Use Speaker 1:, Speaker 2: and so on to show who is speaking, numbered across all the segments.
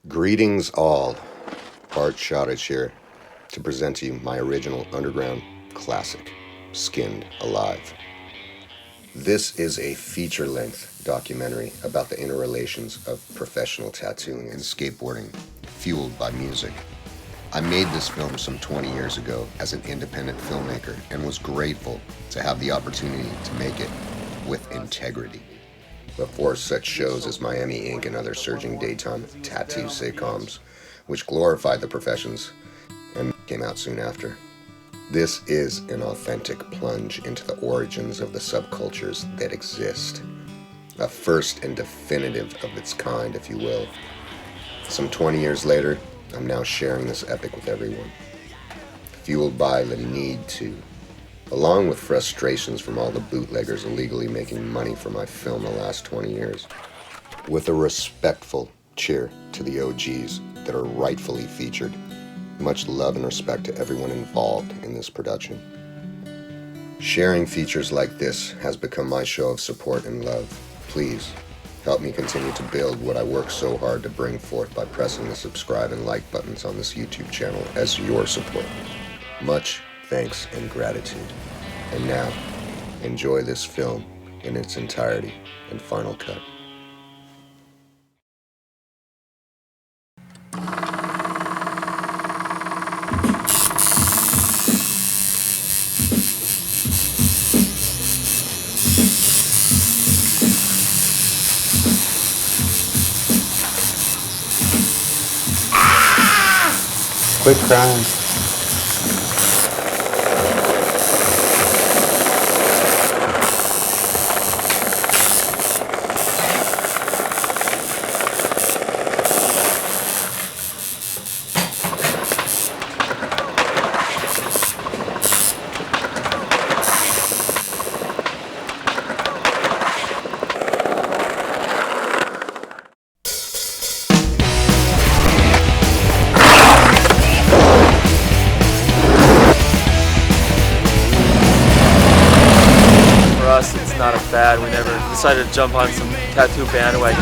Speaker 1: Greetings all, Bart Saric here to present to you my original underground classic, Skinned Alive. This is a feature-length documentary about the interrelations of professional tattooing and skateboarding, fueled by music. I made this film some 20 years ago as an independent filmmaker and was grateful to have the opportunity to make it with integrity. Before such shows as Miami Ink. And other surging daytime tattoo sitcoms, which glorified the professions and came out soon after. This is an authentic plunge into the origins of the subcultures that exist. A first and definitive of its kind, if you will. Some 20 years later, I'm now sharing this epic with everyone, fueled by the need to, along with frustrations from all the bootleggers illegally making money for my film the last 20 years, with a respectful cheer to the OGs that are rightfully featured. Much love and respect to everyone involved in this production. Sharing features like this has become my show of support and love. Please help me continue to build what I work so hard to bring forth by pressing the subscribe and like buttons on this YouTube channel as your support. Much thanks and gratitude. And now, enjoy this film in its entirety and final cut.
Speaker 2: Quit crying.
Speaker 3: It's not a fad. We never decided to jump on some tattoo bandwagon.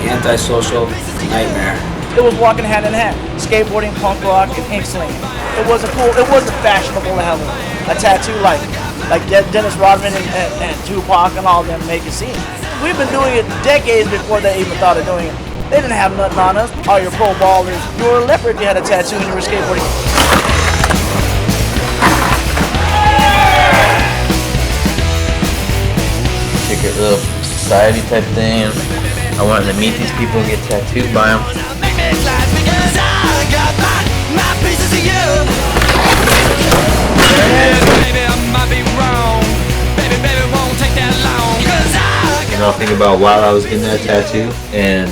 Speaker 2: The antisocial nightmare.
Speaker 4: It was walking hand in hand, skateboarding, punk rock, and ink slinging. It wasn't cool. It wasn't fashionable to have a tattoo like Dennis Rodman and Tupac and all of them make a scene. We've been doing it decades before they even thought of doing it. They didn't have nothing on us. All your pro ballers, you were a leopard if you had a tattoo and you were skateboarding.
Speaker 5: Secret little society type thing. I wanted to meet these people and get tattooed by them. You know, think about while I was getting that tattoo and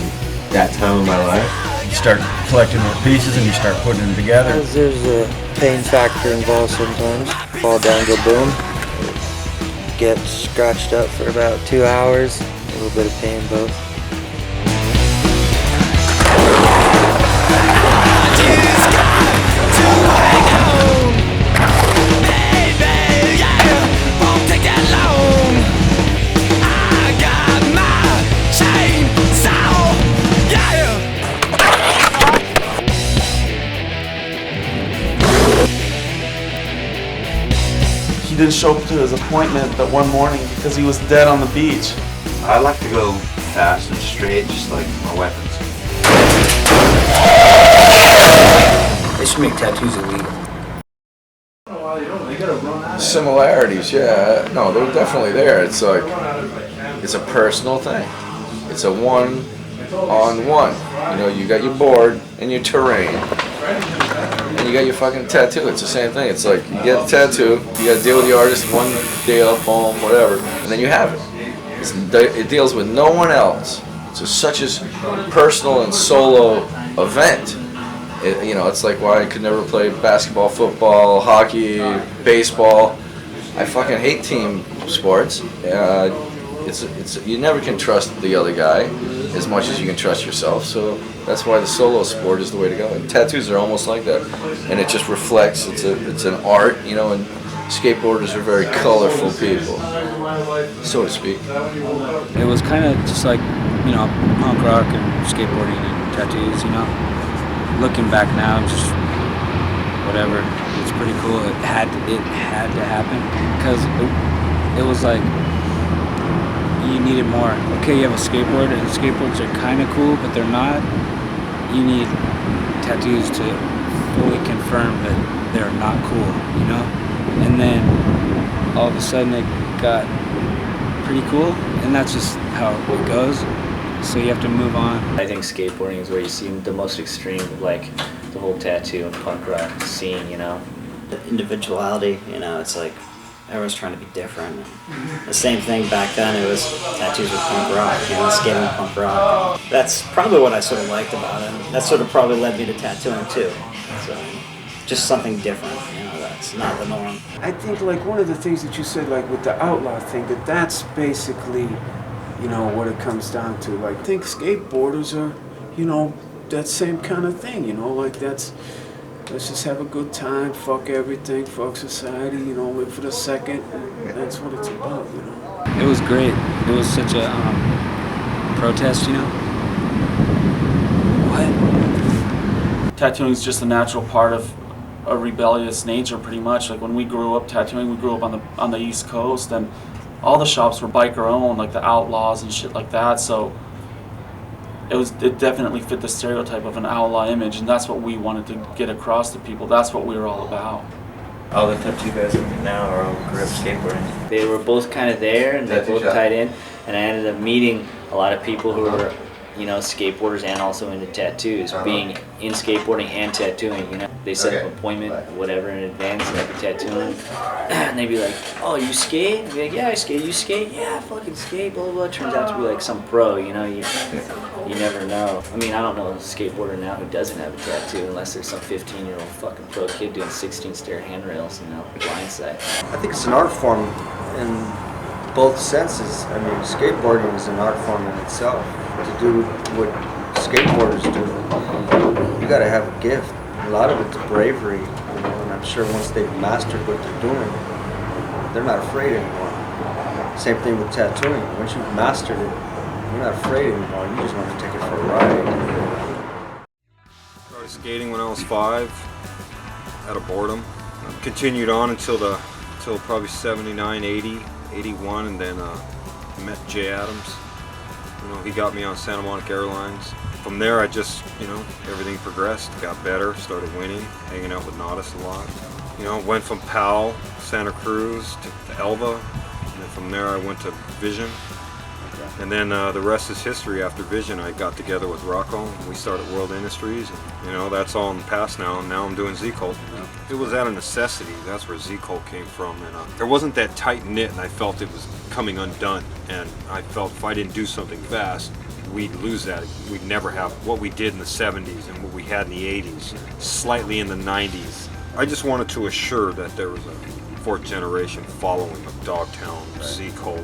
Speaker 5: that time of my life.
Speaker 6: You start collecting more pieces and you start putting them together.
Speaker 7: There's a pain factor involved sometimes. Fall down, go boom. Get scratched up for about 2 hours, a little bit of pain both.
Speaker 8: He didn't show up to his appointment that one morning because he was dead on the beach.
Speaker 9: I like to go fast and straight, just like my weapons.
Speaker 2: They should make tattoos illegal.
Speaker 6: Similarities, yeah. No, they're definitely there. It's like, it's a personal thing. It's a one-on-one. You know, you got your board and your terrain. And you got your fucking tattoo. It's the same thing. It's like you get the tattoo, you got to deal with the artist one deal, poem, whatever, and then you have it. It deals with no one else. It's just such a personal and solo event. You know, it's like why I could never play basketball, football, hockey, baseball. I fucking hate team sports. You never can trust the other guy as much as you can trust yourself. So that's why the solo sport is the way to go. And tattoos are almost like that, and it just reflects. It's an art, you know. And skateboarders are very colorful people, so to speak.
Speaker 10: It was kind of just like, you know, punk rock and skateboarding and
Speaker 2: tattoos, you know. Looking back now, just whatever. It's pretty cool. It had to happen because it was like you needed more. Okay, you have a skateboard, and skateboards are kind of cool, but they're not. You need tattoos to fully confirm that they're not cool, you know? And then all of a sudden it got pretty cool, and that's just how it goes. So you have to move on.
Speaker 10: I think skateboarding is where you see the most extreme, like the whole tattoo and punk rock scene, you know?
Speaker 11: The individuality, you know, it's like everyone's trying to be different. The same thing back then, it was tattoos with punk rock, you know, skating with punk rock. That's probably what I sort of liked about it. That sort of probably led me to tattooing too. So, just something different, you know, that's not the norm.
Speaker 12: I think like one of the things that you said, like with the outlaw thing, that's basically, you know, what it comes down to. Like, I think skateboarders are, you know, that same kind of thing, you know, like let's just have a good time, fuck everything, fuck society, you know, live for the second. That's what it's about, you know.
Speaker 2: It was great. It was such a protest, you know. What?
Speaker 8: Tattooing is just a natural part of a rebellious nature, pretty much. Like when we grew up tattooing, we grew up on the East Coast, and all the shops were biker owned, like the Outlaws and shit like that. So it definitely fit the stereotype of an outlaw image, and that's what we wanted to get across to people. That's what we were all about.
Speaker 5: All the tattoo guys I meet now are all grew up skateboarding.
Speaker 10: They were both kind of there, and they both tied in, and I ended up meeting a lot of people who were, you know, skateboarders and also into tattoos, being in skateboarding and tattooing, you know. They set up an appointment, whatever, in advance, like a tattooing, and they'd be like, oh, you skate? I'd be like, yeah, I skate. You skate? Yeah, I fucking skate, blah, blah, blah. Turns out to be like some pro, you know, you never know. I mean, I don't know a skateboarder now who doesn't have a tattoo unless there's some 15-year-old fucking pro kid doing 16-stair handrails, you know, blindside.
Speaker 13: I think it's an art form in both senses. I mean, skateboarding is an art form in itself. To do what skateboarders do, you gotta have a gift. A lot of it's bravery, you know, and I'm sure once they've mastered what they're doing, they're not afraid anymore. Same thing with tattooing. Once you've mastered it, you're not afraid anymore. You just want to take it for a ride.
Speaker 14: Started skating when I was 5, out of boredom. Continued on until probably 79, 80, 81, and then met Jay Adams. You know, he got me on Santa Monica Airlines. From there, I just, you know, everything progressed, got better, started winning, hanging out with Nadas a lot. You know, went from Powell, Santa Cruz to Elva, and then from there I went to Vision. And then the rest is history. After Vision, I got together with Rocco, and we started World Industries. And, you know, that's all in the past now, and now I'm doing Z-Cult. It was out of necessity. That's where Z-Cult came from. And there wasn't that tight-knit, and I felt it was coming undone. And I felt if I didn't do something fast, we'd lose that. We'd never have what we did in the 70s and what we had in the 80s, slightly in the 90s. I just wanted to assure that there was a fourth generation following of Dogtown, Z-Cult,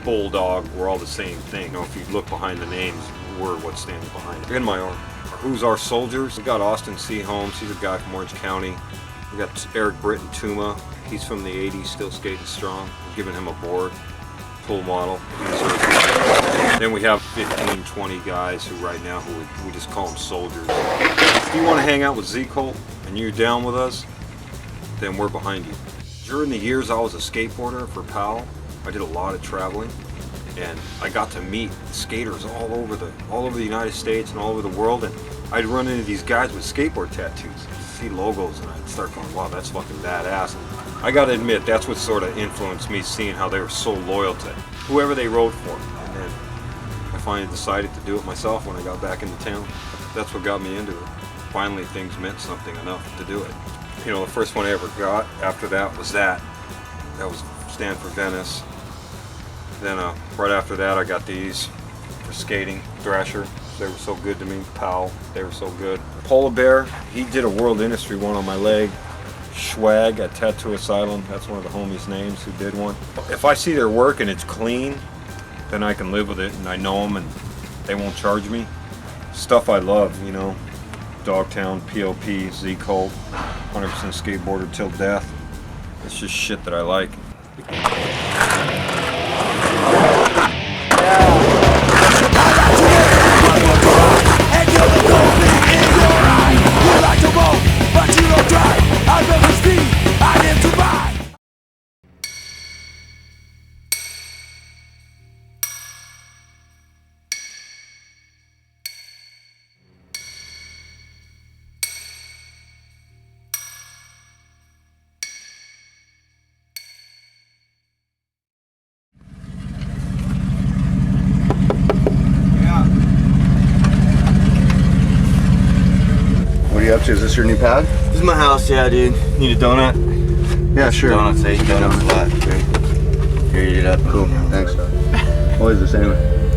Speaker 14: Bulldog. We're all the same thing. You know, if you look behind the names, we're what's standing behind it. In my arm. Who's our soldiers? We got Austin C. Holmes. He's a guy from Orange County. We got Eric Britton Tuma. He's from the 80s, still skating strong. We're giving him a board, full model. Then we have 15, 20 guys who right now we just call them soldiers. If you want to hang out with Z-Cult and you're down with us, then we're behind you. During the years I was a skateboarder for Powell, I did a lot of traveling, and I got to meet skaters all over the United States and all over the world, and I'd run into these guys with skateboard tattoos, see logos, and I'd start going, wow, that's fucking badass. And I gotta admit, that's what sort of influenced me, seeing how they were so loyal to whoever they rode for. And then I finally decided to do it myself when I got back into town. That's what got me into it. Finally, things meant something enough to do it. You know, the first one I ever got after that was that. That was Stanford Venice. Then right after that, I got these for skating, Thrasher. They were so good to me. Powell, they were so good. Polar Bear, he did a World Industry one on my leg. Schwag at Tattoo Asylum, that's one of the homies' names who did one. If I see their work and it's clean, then I can live with it, and I know them and they won't charge me. Stuff I love, you know, Dogtown, POP, Z-Cult, 100% skateboarder till death. It's just shit that I like.
Speaker 15: Hey,
Speaker 1: are you up to? Is this your new pad?
Speaker 15: This is my house, yeah, dude. Need a donut?
Speaker 1: Yeah, sure.
Speaker 15: Donuts, I eat donuts a lot. Here, eat it up.
Speaker 1: Cool, thanks. Always the same.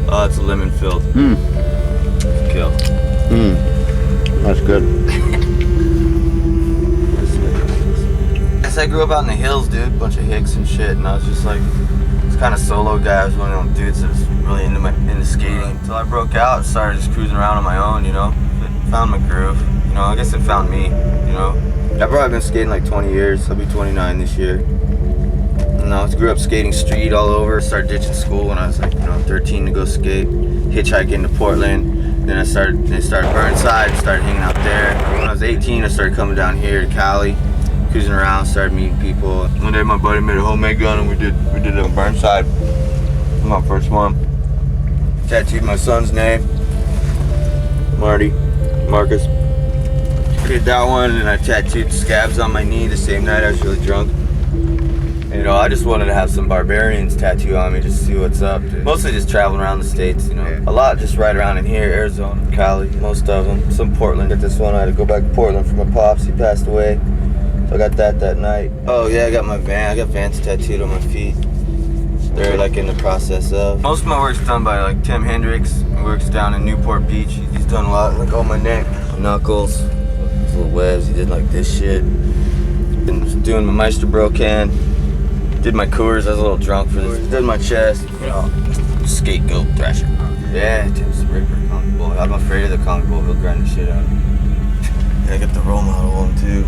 Speaker 15: Oh, it's a lemon filled. Kill.
Speaker 1: That's good.
Speaker 15: I grew up out in the hills, dude. Bunch of hicks and shit, and I was just like, this kind of solo guy. I was one of them dudes that was really into skating. Until I broke out, started just cruising around on my own, you know. Found my groove. You know, I guess it found me, you know. I've probably been skating like 20 years. I'll be 29 this year. And I grew up skating street all over. Started ditching school when I was like, 13 to go skate. Hitchhiking to Portland. Then I started Burnside, started hanging out there. When I was 18, I started coming down here to Cali. Cruising around, started meeting people. One day my buddy made a homemade gun and we did it on Burnside. My first one. Tattooed my son's name. Marcus. I did that one and I tattooed scabs on my knee the same night I was really drunk. And, I just wanted to have some barbarians tattoo on me just to see what's up. Mostly just traveling around the states, A lot just right around in here, Arizona, Cali, most of them. Some Portland. Got this one, I had to go back to Portland for my pops, he passed away. So I got that night. Oh yeah, I got Vans tattooed on my feet. They're like in the process of. Most of my work's done by like Tim Hendricks, who works down in Newport Beach. He's done a lot, like on my neck, knuckles, these little webs. He did like this shit. Been doing my Meister Brocan. Did my Coors, I was a little drunk for this. Did my chest, scapegoat thrasher. Yeah, Tim's a ripper, comic bull. I'm afraid of the comic bull, he'll grind the shit out of me. Yeah, I got the role model one too.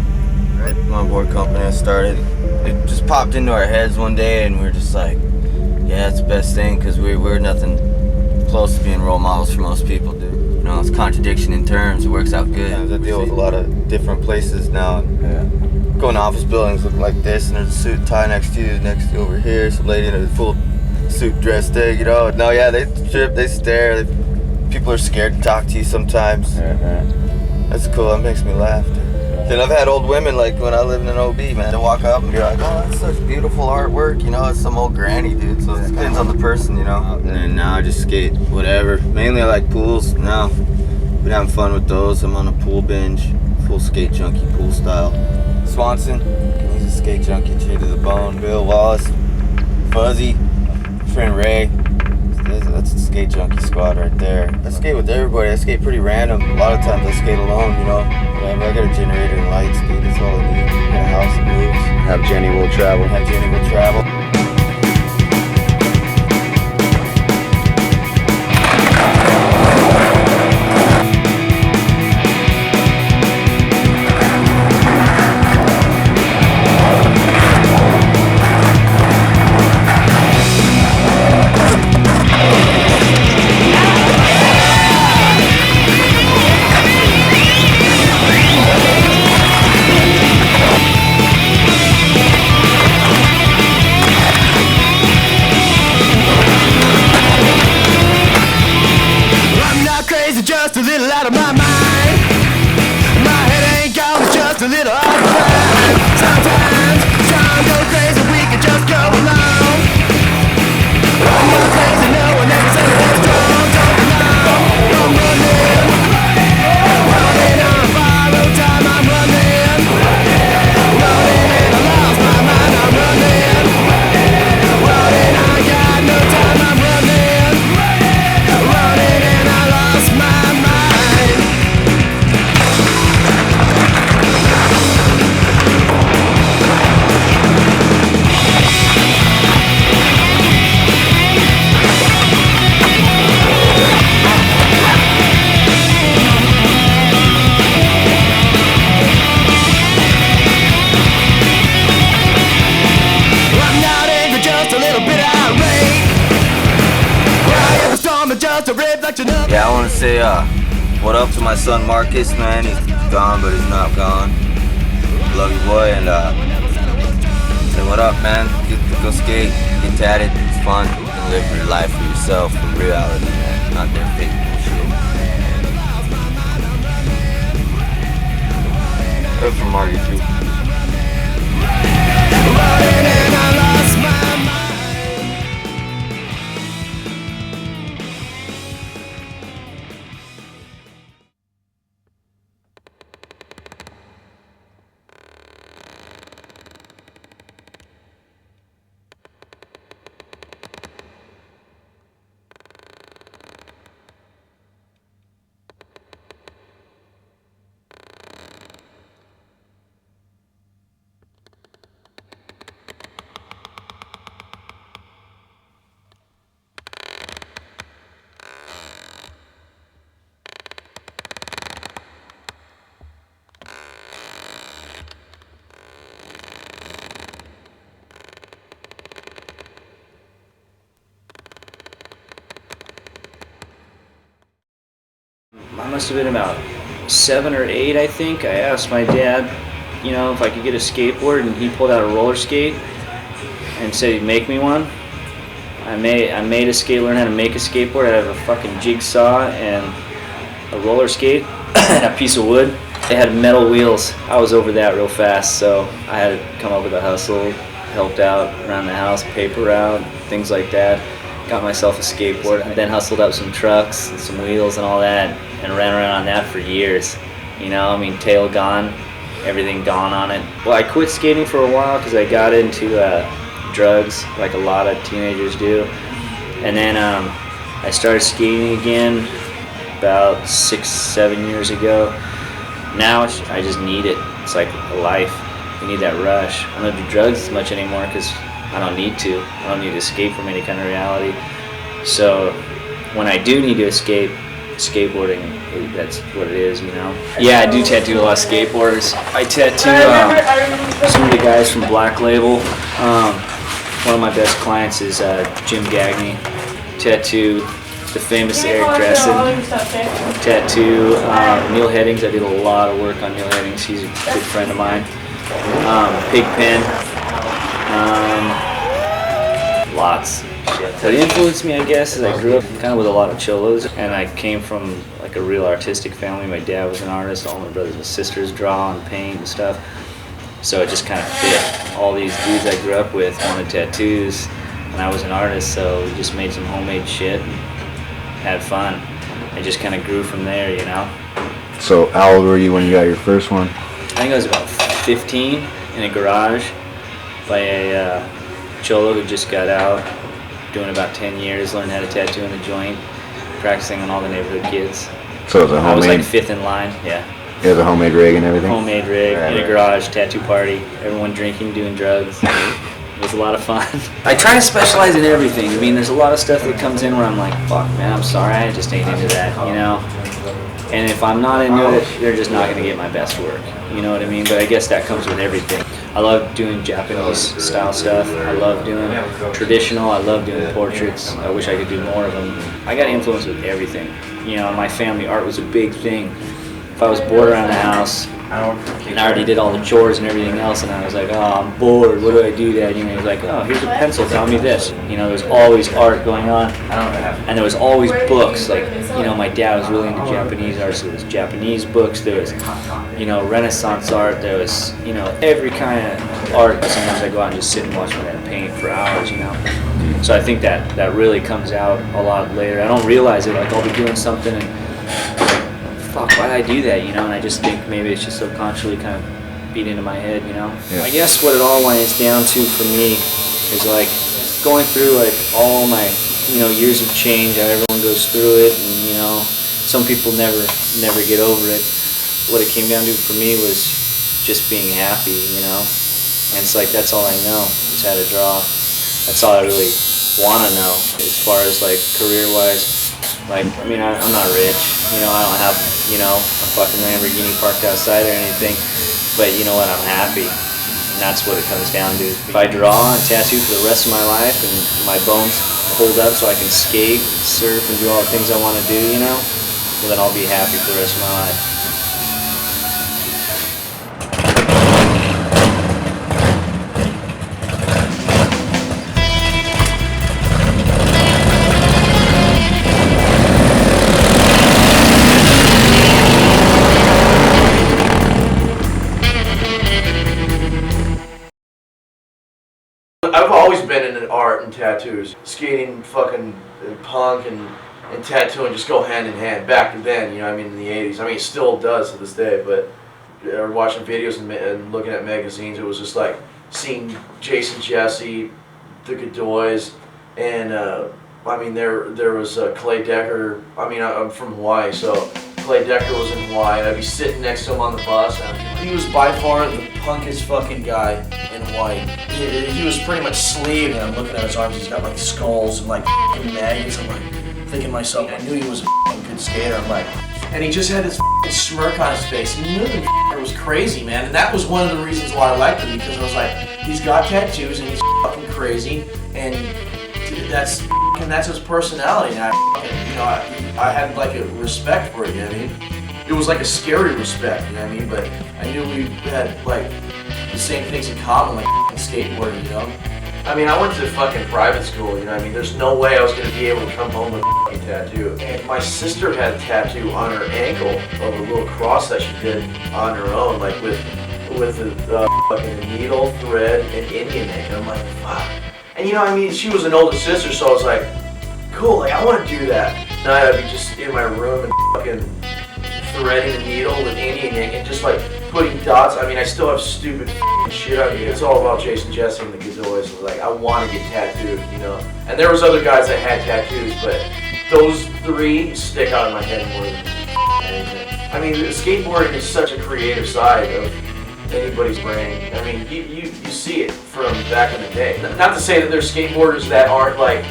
Speaker 15: My board company I started, it just popped into our heads one day and we were just like, yeah, it's the best thing because we're nothing close to being role models for most people, dude. It's contradiction in terms, it works out good. I deal with a lot of different places now. Yeah. Going to office buildings look like this and there's a suit and tie next to you over here, some lady in a full suit dress thing, No, yeah, they trip, they stare, people are scared to talk to you sometimes. That's cool, that makes me laugh, dude. And I've had old women, like when I lived in OB, man, they walk up and be like, oh, that's such beautiful artwork, it's some old granny, dude, so it depends on the person, And then now I just skate whatever. Mainly I like pools now. Been having fun with those. I'm on a pool binge, full skate junkie pool style. Swanson, he's a skate junkie, true to the bone. Bill Wallace, Fuzzy, friend Ray. That's the skate junkie squad right there. I skate with everybody. I skate pretty random. A lot of times I skate alone, Whatever. I got a generator and lights, dude. That's all I need. Got a house that moves.
Speaker 1: Have Jenny will travel.
Speaker 15: Yeah, I want to say what up to my son Marcus, man. He's gone, but he's not gone. Love you, boy, and say what up, man. Go skate, get tatted, it's fun. You can live your life for yourself, in reality, man. Not that fake bullshit. That's from Marcus, too.
Speaker 10: I must have been about 7 or 8, I think. I asked my dad, you know, if I could get a skateboard, and he pulled out a roller skate and said he'd make me one. I made a skate, learned how to make a skateboard out of a fucking jigsaw and a roller skate and a piece of wood. They had metal wheels. I was over that real fast, so I had to come up with a hustle, helped out around the house, paper route, things like that. Got myself a skateboard, and then hustled up some trucks and some wheels and all that, and ran around on that for years. You know, I mean, tail gone, everything gone on it. Well, I quit skating for a while because I got into drugs, like a lot of teenagers do. And then I started skating again about 6-7 years ago. Now I just need it. It's like a life. You need that rush. I don't do drugs as much anymore because I don't need to. I don't need to escape from any kind of reality. So when I do need to escape, skateboarding, that's what it is, you know? Yeah, I do tattoo a lot of skateboarders. I tattoo some of the guys from Black Label. One of my best clients is Jim Gagney. Tattoo the famous Eric Dressen. Tattoo Neil Heddings. I did a lot of work on Neil Heddings. He's a good friend of mine. Pigpen. Lots. What influenced me, I guess, is I grew up kind of with a lot of cholos, and I came from like a real artistic family. My dad was an artist. All my brothers and sisters draw and paint and stuff. So it just kind of fit. All these dudes I grew up with wanted tattoos, and I was an artist, so we just made some homemade shit and had fun. It just kind of grew from there, you know?
Speaker 16: So how old were you when you got your first one?
Speaker 10: I think I was about 15 in a garage by a cholo who just got out, doing about 10 years, learned how to tattoo in the joint, practicing on all the neighborhood kids.
Speaker 16: So it was a homemade?
Speaker 10: I was like 5th in line, yeah.
Speaker 16: It was a homemade rig and everything?
Speaker 10: Homemade rig, in a garage, tattoo party, everyone drinking, doing drugs. It was a lot of fun. I try to specialize in everything. I mean, there's a lot of stuff that comes in where I'm like, fuck, man, I'm sorry, I just ain't into that, you know? And if I'm not into it, they're just not gonna get my best work. You know what I mean? But I guess that comes with everything. I love doing Japanese style stuff. I love doing traditional. I love doing portraits. I wish I could do more of them. I got influence with everything. You know, in my family, art was a big thing. If I was bored around the house, and I already did all the chores and everything else, and I was like, oh, I'm bored, what do I do that? You know, he's like, oh, here's a pencil, tell me this. You know, there's always art going on, and there was always books. Like, you know, my dad was really into Japanese art, so there was Japanese books, there was, you know, Renaissance art, there was, you know, every kind of art. Sometimes I go out and just sit and watch my dad paint for hours, you know. So I think that really comes out a lot later. I don't realize it, like I'll be doing something and fuck, why'd I do that, you know? And I just think maybe it's just subconsciously kind of beat into my head, you know? Yeah. I guess what it all winds down to for me is like going through like all my, you know, years of change, how everyone goes through it, and you know, some people never get over it. What it came down to for me was just being happy, you know? And it's like, that's all I know, is how to draw. That's all I really want to know as far as like career-wise. Like, I mean, I'm not rich, you know, I don't have, you know, a fucking Lamborghini parked outside or anything, but you know what, I'm happy, and that's what it comes down to. If I draw and tattoo for the rest of my life and my bones hold up so I can skate, surf, and do all the things I want to do, you know, well then I'll be happy for the rest of my life.
Speaker 17: I've always been into art and tattoos. Skating, fucking punk, and tattooing just go hand in hand. Back then, you know, I mean, in the 80s. I mean, it still does to this day, but watching videos and looking at magazines, it was just like seeing Jason, Jessee, the Godoys, and I mean, there was Clay Decker. I mean, I'm from Hawaii, so Clay Decker was in Hawaii, and I'd be sitting next to him on the bus. And he was by far the punkest fucking guy in Hawaii. He was pretty much sleeved, and I'm looking at his arms, he's got like skulls and like maggots. I'm like thinking to myself, I knew he was a good skater. I'm like, and he just had this smirk on his face. He knew the was crazy, man. And that was one of the reasons why I liked him, because I was like, he's got tattoos and he's fucking crazy, and that's his personality. And I had like a respect for it. You know what I mean? It was like a scary respect. You know what I mean? But I knew we had like the same things in common, like skateboarding. You know? I mean, I went to fucking private school. You know what I mean? There's no way I was gonna be able to come home with a fucking tattoo. And my sister had a tattoo on her ankle of a little cross that she did on her own, like with a fucking needle, thread, and Indian ink. And I'm like, fuck. And you know what I mean? She was an older sister, so I was like, cool, like I want to do that. And I'd be just in my room and fucking threading a needle with Indian ink and just like putting dots. I mean, I still have stupid shit on me. It's all about Jessee and the Godoy. So like, I want to get tattooed, you know? And there was other guys that had tattoos, but those three stick out in my head more than anything. I mean, skateboarding is such a creative side of anybody's brain. I mean, you see it from back in the day. Not to say that there's skateboarders that aren't like,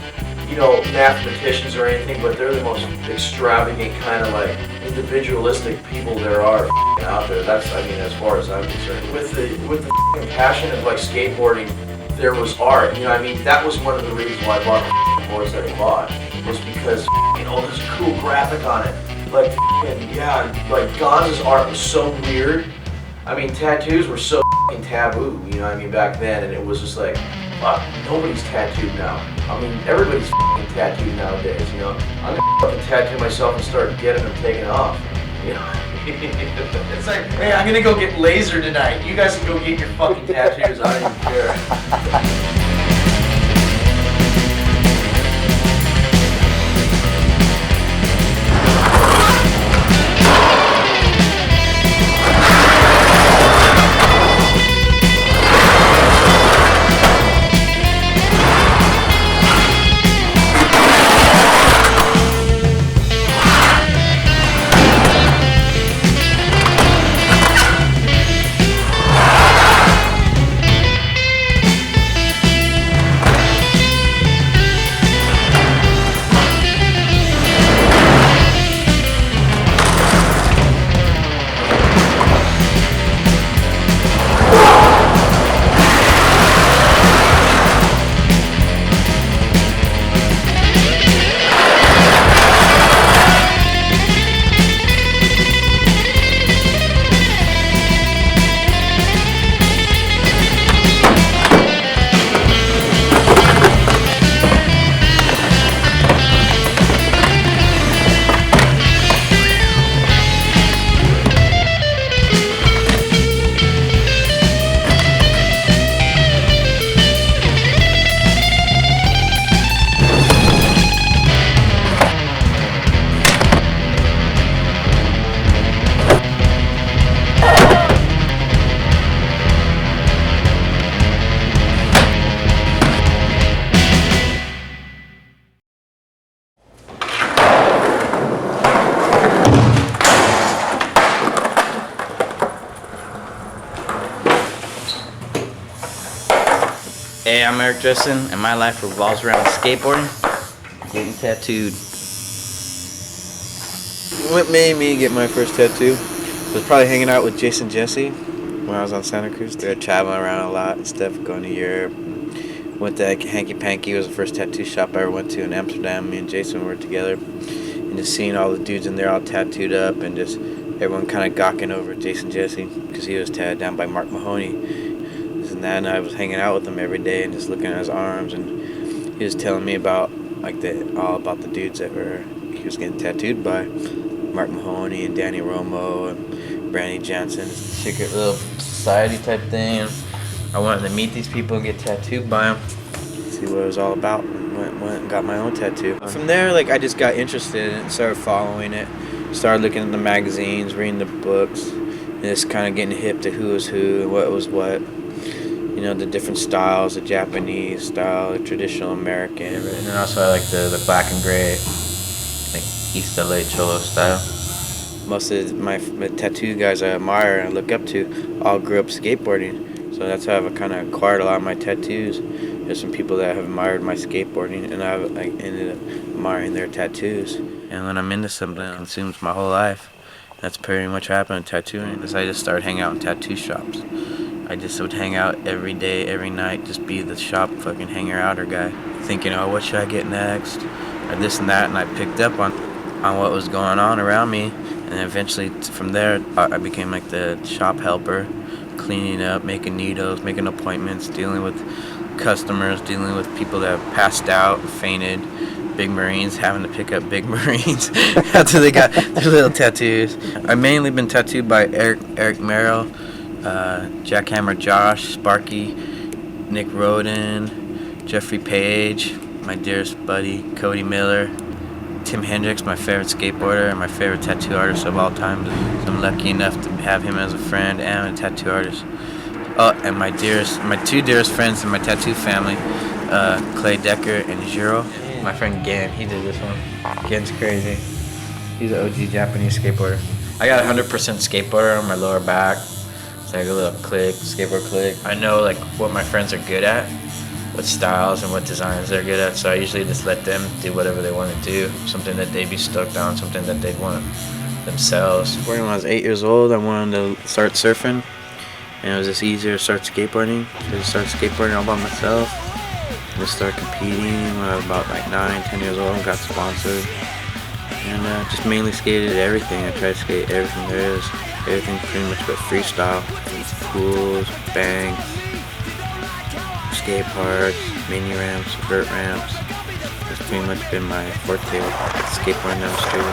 Speaker 17: you know, mathematicians or anything, but they're the most extravagant kind of like individualistic people there are out there. That's, I mean, as far as I'm concerned. With the passion of like skateboarding, there was art. You know, I mean, that was one of the reasons why I bought the boards that I bought, was because, you know, there's a cool graphic on it. Like, yeah, like Gonz's art was so weird. I mean, tattoos were so taboo, you know what I mean, back then, and it was just like, fuck, nobody's tattooed now. I mean, everybody's tattooed nowadays, you know. I'm gonna fucking tattoo myself and start getting them taken off, you know. It's like, hey, I'm gonna go get laser tonight. You guys can go get your fucking tattoos. I don't even care.
Speaker 5: Hey, I'm Dressen, and my life revolves around skateboarding, getting tattooed. What made me get my first tattoo was probably hanging out with Jessee when I was on Santa Cruz. They were traveling around a lot and stuff, going to Europe. Went to Hanky Panky, was the first tattoo shop I ever went to in Amsterdam. Me and Jason were together, and just seeing all the dudes in there all tattooed up, and just everyone kind of gawking over Jessee because he was tattooed down by Mahoney. And that, and I was hanging out with him every day and just looking at his arms, and he was telling me about all about the dudes that he was getting tattooed by, Mahoney and Danny Romo and Brandy Johnson. Secret little society type thing. And I wanted to meet these people and get tattooed by them, see what it was all about, and went and got my own tattoo. From there, I just got interested and started following it, started looking at the magazines, reading the books, and just kind of getting hip to who was who and what was what. You know, the different styles, the Japanese style, the traditional American. And then also I like the black and gray, like East LA Cholo style. Most of my tattoo guys I admire and look up to all grew up skateboarding. So that's how I've kind of acquired a lot of my tattoos. There's some people that have admired my skateboarding, and I've ended up admiring their tattoos. And when I'm into something, it consumes my whole life. That's pretty much what happened in tattooing. I just started hanging out in tattoo shops. I just would hang out every day, every night, just be the shop fucking hanger outer guy. thinking, oh, what should I get next, or this and that, and I picked up on what was going on around me, and eventually from there I became like the shop helper, cleaning up, making needles, making appointments, dealing with customers, dealing with people that passed out, fainted, big Marines, having to pick up big Marines after they got their little tattoos. I've mainly been tattooed by Eric Merrill, Jackhammer Josh, Sparky, Nick Roden, Jeffrey Page, my dearest buddy Cody Miller, Tim Hendricks, my favorite skateboarder and my favorite tattoo artist of all time. So I'm lucky enough to have him as a friend and a tattoo artist. Oh, and my two dearest friends in my tattoo family, Clay Decker and Jiro. My friend Gen, he did this one. Gen's crazy. He's an OG Japanese skateboarder. I got 100% skateboarder on my lower back. It's like a little click, skateboard click. I know like what my friends are good at, what styles and what designs they're good at, so I usually just let them do whatever they want to do, something that they'd be stoked on, something that they'd want themselves. When I was 8 years old, I wanted to start surfing, and it was just easier to start skateboarding. So I just started skateboarding all by myself. I just started competing when I was about like 9, 10 years old and got sponsored. And just mainly skated everything. I tried to skate everything there is. Everything pretty much but freestyle. Pools, banks, skate parks, mini ramps, vert ramps. That's pretty much been my forte with skateboarding down the street.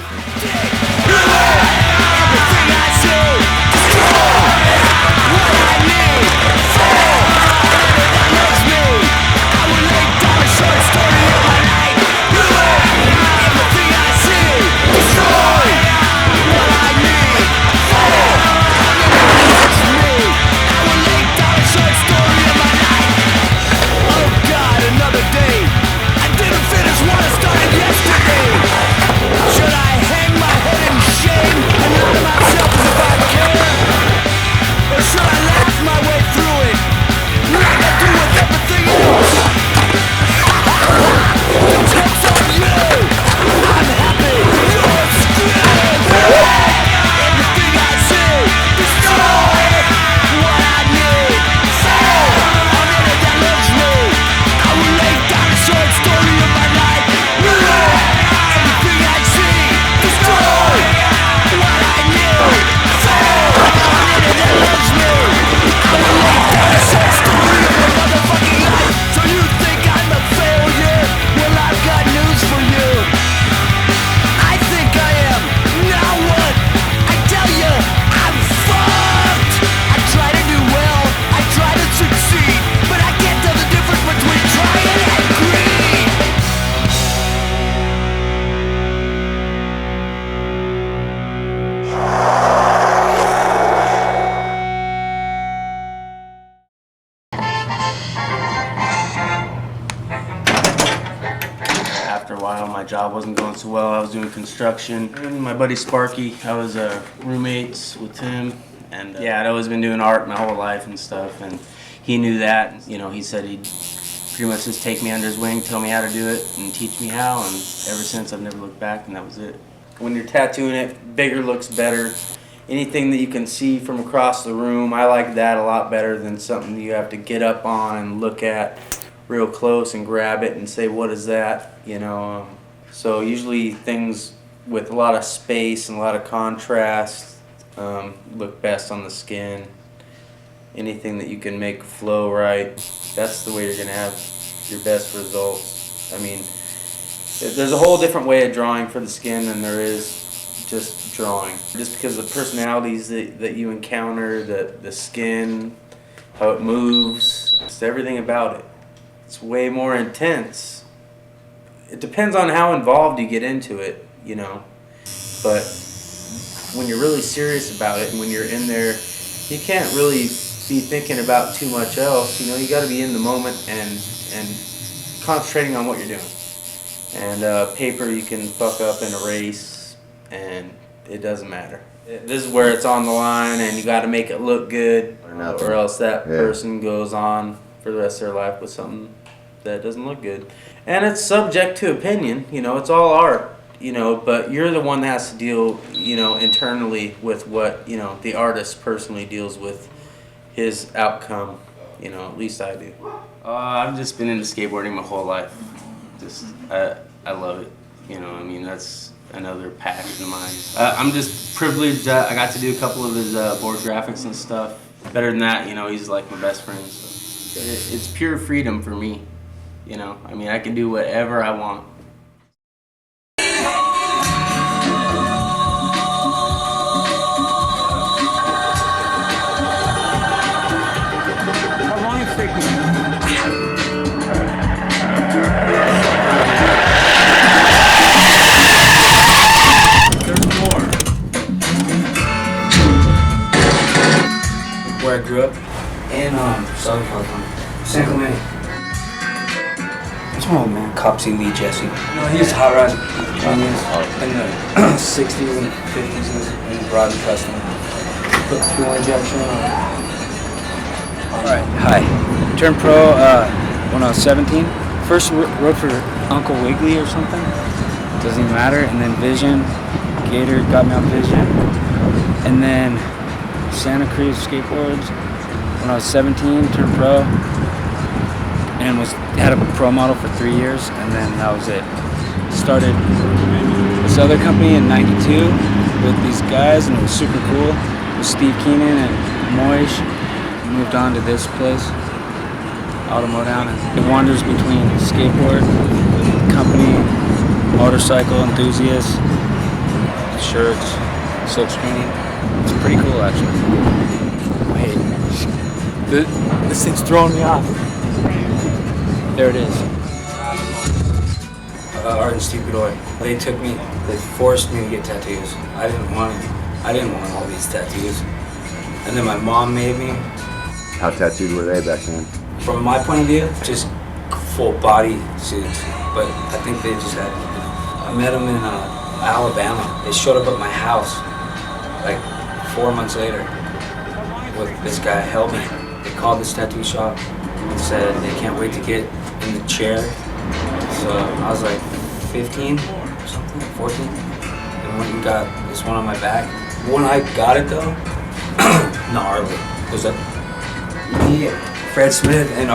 Speaker 18: My job wasn't going so well. I was doing construction. And my buddy Sparky, I was roommates with him. And yeah, I'd always been doing art my whole life and stuff. And he knew that. You know, he said he'd pretty much just take me under his wing, tell me how to do it, and teach me how. And ever since, I've never looked back, and that was it. When you're tattooing it, bigger looks better. Anything that you can see from across the room, I like that a lot better than something you have to get up on and look at real close and grab it and say, what is that, you know? So usually things with a lot of space and a lot of contrast look best on the skin. Anything that you can make flow right, that's the way you're gonna have your best results. I mean, there's a whole different way of drawing for the skin than there is just drawing. Just because of the personalities that you encounter, the skin, how it moves, just everything about it. It's way more intense. It depends on how involved you get into it, you know. But when you're really serious about it and when you're in there, you can't really be thinking about too much else. You know, you got to be in the moment and concentrating on what you're doing. And paper you can fuck up and erase, and it doesn't matter. This is where it's on the line, and you got to make it look good, or else that person goes on for the rest of their life with something that doesn't look good. And it's subject to opinion, you know, it's all art, you know, but you're the one that has to deal, you know, internally with what, you know, the artist personally deals with his outcome, you know, at least I do. I've just been into skateboarding my whole life. Just I love it. You know, I mean, that's another passion of mine. I'm just privileged that I got to do a couple of his board graphics and stuff. Better than that, you know, he's like my best friend. So it's pure freedom for me. You know, I mean, I can do whatever I want.
Speaker 12: How long is it taking?
Speaker 2: Where I grew up in Southern California, San Clemente. What's wrong, man? Copsy Lee Jessee. No, he used to hot rod in the 60s and 50s and broad and custom. Put fuel injection on. Alright, hi. Turned pro when I was 17. First wrote for Uncle Wiggly or something. Doesn't even matter. And then Vision. Gator got me on Vision. And then Santa Cruz Skateboards when I was 17, turned pro, and had a pro model for 3 years, and then that was it. Started this other company in '92 with these guys, and it was super cool. With Steve Keenan and Moish. Moved on to this place, Automodown, and it wanders between skateboard, company, motorcycle enthusiasts, shirts, silk screening. It's pretty cool, actually. Wait, this thing's throwing me off. There it is. Art and Steve Godoy. They forced me to get tattoos. I didn't want all these tattoos. And then my mom made me.
Speaker 16: How tattooed were they back then?
Speaker 2: From my point of view, just full body suits. But I think they just had, I met them in Alabama. They showed up at my house like 4 months later with this guy held me. They called this tattoo shop and said they can't wait to get in the chair. So I was like 15 or something, 14. And went and got this one on my back. When I got it though, gnarly. It was me, Fred Smith, and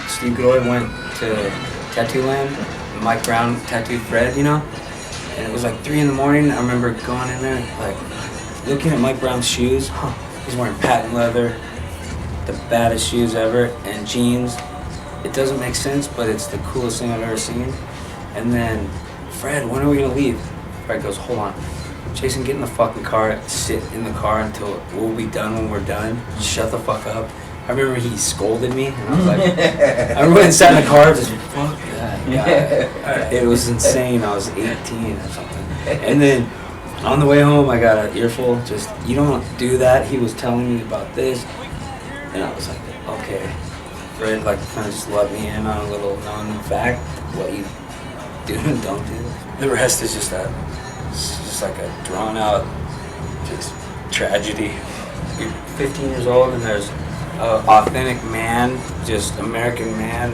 Speaker 2: Steve Godoy went to Tattoo Land. Mike Brown tattooed Fred, you know? And it was like 3 in the morning. I remember going in there, like, looking at Mike Brown's shoes. He's wearing patent leather, the baddest shoes ever, and jeans. It doesn't make sense, but it's the coolest thing I've ever seen. And then, Fred, when are we gonna leave? Fred goes, hold on. Jason, get in the fucking car, sit in the car until we'll be done when we're done. Shut the fuck up. I remember he scolded me, and I was like, I remember and sat in the car, just, fuck that guy. It was insane. I was 18 or something. And then, on the way home, I got an earful, just, you don't do that. He was telling me about this, and I was like, okay. Fred, like, kind of just let me in on a little known fact, what you do and don't do. The rest is just that. It's just like a drawn out, just tragedy. You're 15 years old and there's an authentic man, just American man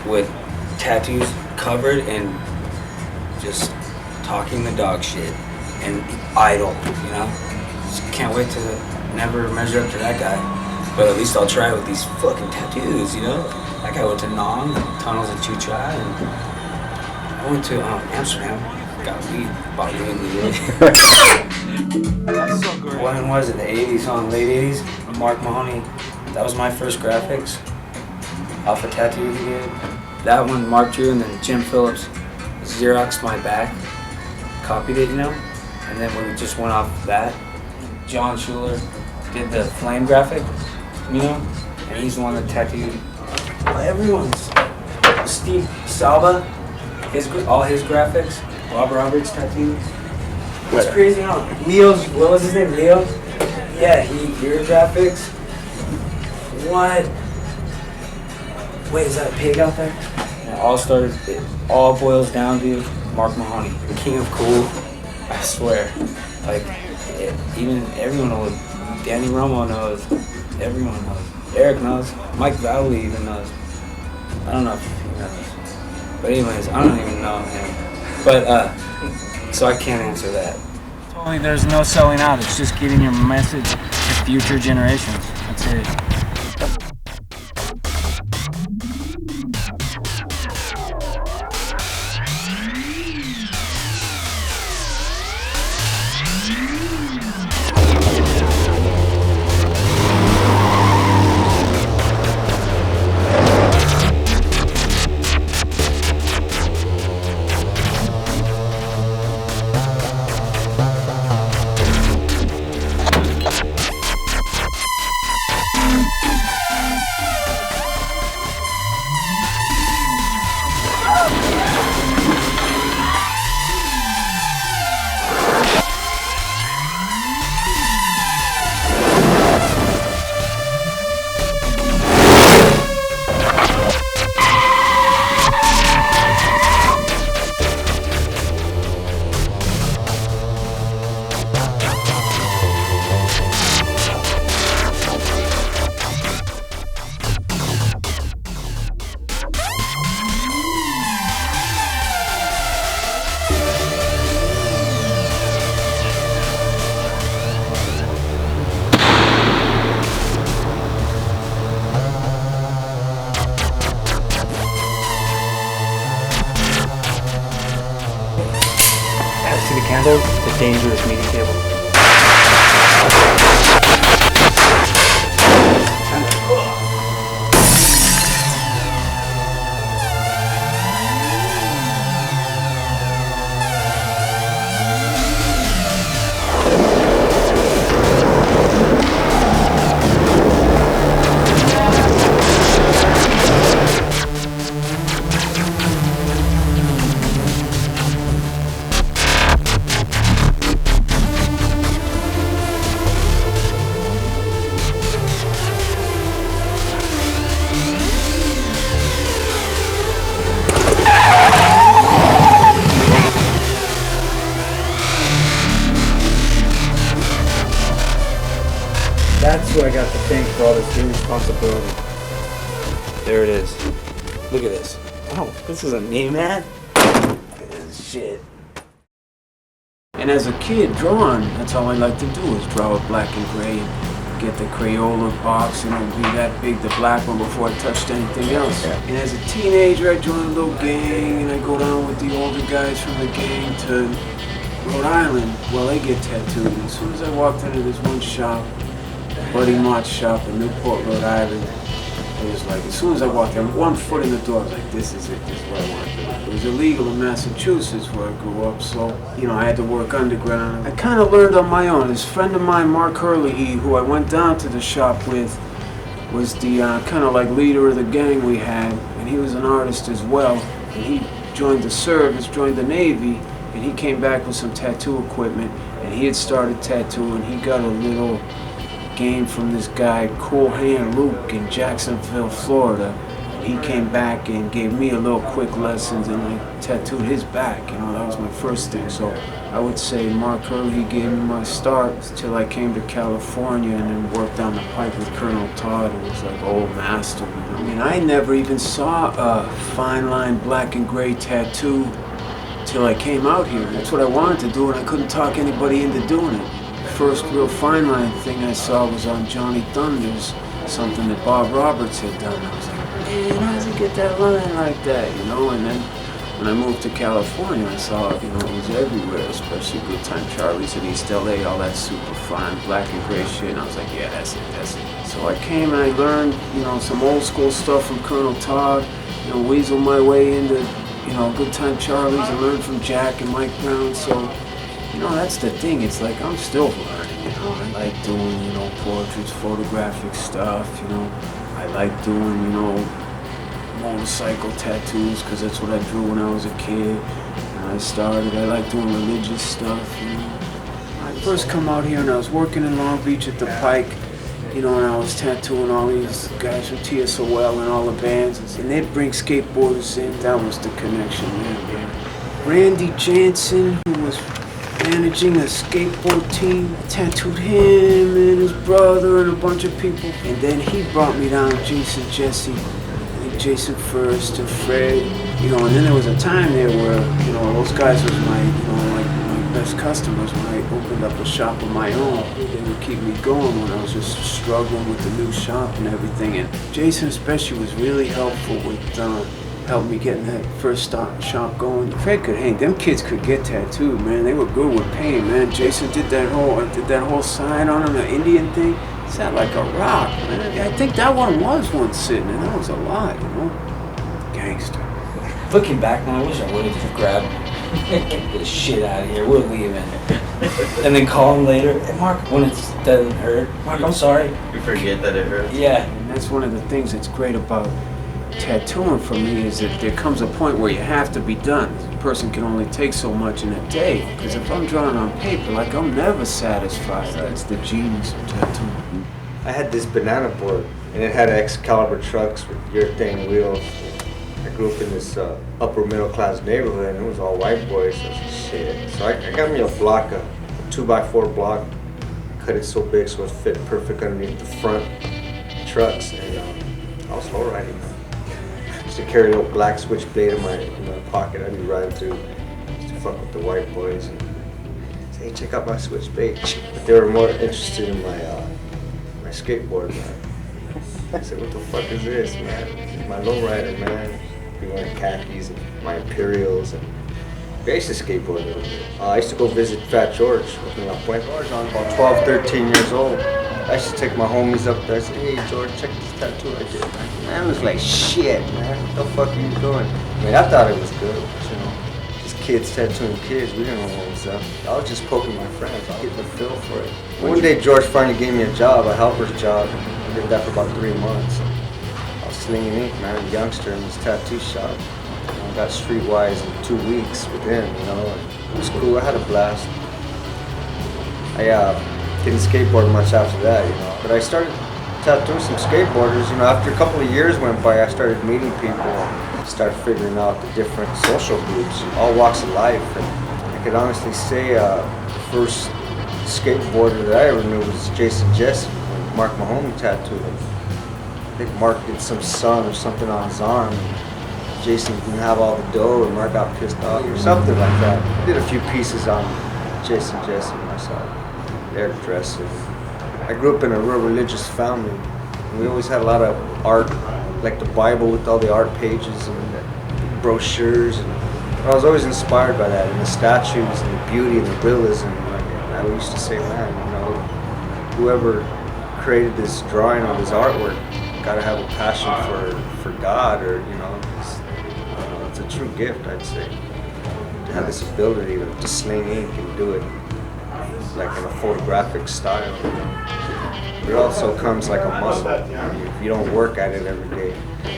Speaker 2: with tattoos covered and just talking the dog shit and idle, you know? Just can't wait to never measure up to that guy. But at least I'll try with these fucking tattoos, you know? That guy went to Nam, tunnels at Chucha, and I went to Amsterdam. Got weed, bought weed. That's so great. When was it? The 80s, late 80s? Mark Mahoney. That was my first graphics. Off a tattoo he did. That one Mark drew, and then Jim Phillips Xeroxed my back. Copied it, you know? And then we just went off that. John Schuler did the flame graphic, you know? And he's the one that tattooed everyone's. Steve Salva, all his graphics. Bob Roberts tattoo. It's crazy, huh? Leo's, what was his name? Leo? Yeah, your graphics. What? Wait, is that a pig out there? It all boils down to Mark Mahoney, the king of cool. I swear. Like, even everyone knows. Danny Romo knows. Everyone knows. Eric knows. Mike Valley even knows. I don't know if he knows. But anyways, I don't even know him. But, so I can't answer that. Totally, there's no selling out. It's just getting your message to future generations. That's it.
Speaker 18: That's who I got to thank for all this irresponsibility.
Speaker 5: There it is. Look at this. Oh, this isn't me, man. This is shit.
Speaker 12: And as a kid, drawing, that's all I like to do is draw with black and gray and get the Crayola box and it'll be that big, the black one, before I touched anything else. And as a teenager, I joined a little gang and I go down with the older guys from the gang to Rhode Island. Well, they get tattooed. And as soon as I walked into this one shop, Buddy Mott's shop in Newport, Rhode Island, it was like, as soon as I walked in, one foot in the door, I was like, this is it, this is what I want to do. It was illegal in Massachusetts where I grew up, so, you know, I had to work underground. I kind of learned on my own. This friend of mine, Mark Hurley, who I went down to the shop with, was the kind of like leader of the gang we had, and he was an artist as well. And he joined the service, joined the Navy, and he came back with some tattoo equipment, and he had started tattooing. He got a little game from this guy, Cool Hand Luke, in Jacksonville, Florida. He came back and gave me a little quick lessons, and I tattooed his back. You know, that was my first thing. So I would say Mark Hurley gave me my start till I came to California and then worked on the pipe with Colonel Todd, who was like old master. I mean, I never even saw a fine line black and gray tattoo till I came out here. That's what I wanted to do, and I couldn't talk anybody into doing it. First real fine line thing I saw was on Johnny Thunders, something that Bob Roberts had done. I was like, man, how does he get that line like that, you know? And then when I moved to California, I saw, you know, it was everywhere, especially Good Time Charlie's in East LA, all that super fine black and gray shit, and I was like, yeah, that's it, that's it. So I came and I learned, you know, some old school stuff from Colonel Todd, you know, weasel my way into, you know, Good Time Charlie's. I learned from Jack and Mike Brown, so, you know, that's the thing. It's like I'm still learning, you know. I like doing, you know, portraits, photographic stuff, you know. I like doing, you know, motorcycle tattoos because that's what I drew when I was a kid. And I like doing religious stuff, you know. I first come out here and I was working in Long Beach at the Pike, you know, and I was tattooing all these guys from TSOL and all the bands. And they'd bring skateboarders in. That was the connection there, man. Randy Jansen, who was managing a skateboard team. I tattooed him and his brother and a bunch of people. And then he brought me down Jason, Jessee, Jason first and Fred, you know, and then there was a time there where, you know, those guys was my, you know, like my best customers when I opened up a shop of my own. They would keep me going when I was just struggling with the new shop and everything. And Jason especially was really helpful with helped me getting that first shop going. Fred could hang. Them kids could get tattooed, man. They were good with paint, man. Jason did that whole sign on him, the Indian thing. It sounded like a rock, man. I think that one was once sitting, and that was a lot, you know. Gangster.
Speaker 2: Looking back now, I wish I would have just grabbed get this shit out of here. We're leaving. And then call him later. Hey, Mark, when it doesn't hurt. Mark, I'm sorry.
Speaker 15: You forget that it hurts.
Speaker 2: Yeah.
Speaker 12: And that's one of the things that's great about tattooing for me is that there comes a point where you have to be done. A person can only take so much in a day. Because if I'm drawing on paper, like I'm never satisfied. That's the genius of tattooing.
Speaker 13: I had this banana board, and it had Excalibur trucks with urethane wheels. I grew up in this upper middle class neighborhood, and it was all white boys. So I was like, shit. So I got me a block, a 2x4 block. Cut it so big so it fit perfect underneath the front trucks, and I was low riding. Used to carry a little black switchblade in my pocket. I'd be riding through, used to fuck with the white boys and say, hey, check out my switchblade. But they were more interested in my skateboard, man. I said, what the fuck is this, man? This is my lowrider, man. Be wearing khakis and my Imperials. And I used to skateboard a little bit. I used to go visit Fat George up in La Puente. I was about 12, 13 years old. I used to take my homies up there. I said, hey, George, check this tattoo I did. Man, it was like, shit, man. What the fuck are you doing? I mean, I thought it was good, but, you know, just kids tattooing kids. We didn't know what was up. I was just poking my friends. I was getting the feel for it. One day, George finally gave me a job, a helper's job. I did that for about 3 months. I was slinging ink, man, a youngster in this tattoo shop. I got streetwise in 2 weeks with him, you know. And it was cool. I had a blast. I didn't skateboard much after that, you know. But I started tattooing some skateboarders, you know. After a couple of years went by, I started meeting people, started figuring out the different social groups, all walks of life. And I could honestly say the first skateboarder that I ever knew was Jason Jessee. Mark Mahoney tattooed him. I think Mark did some sun or something on his arm. And Jason didn't have all the dough, and Mark got pissed off or something like that. Did a few pieces on Jason, Jessee, myself, Eric Dressen. I grew up in a real religious family. We always had a lot of art, like the Bible with all the art pages and the brochures. And I was always inspired by that, and the statues and the beauty and the realism. And I used to say, man, you know, whoever created this drawing or this artwork got to have a passion for God, or you know, it's a true gift, I'd say, to have this ability to sling ink and do it like in a photographic style. But it also comes like a muscle. If you don't work at it every day,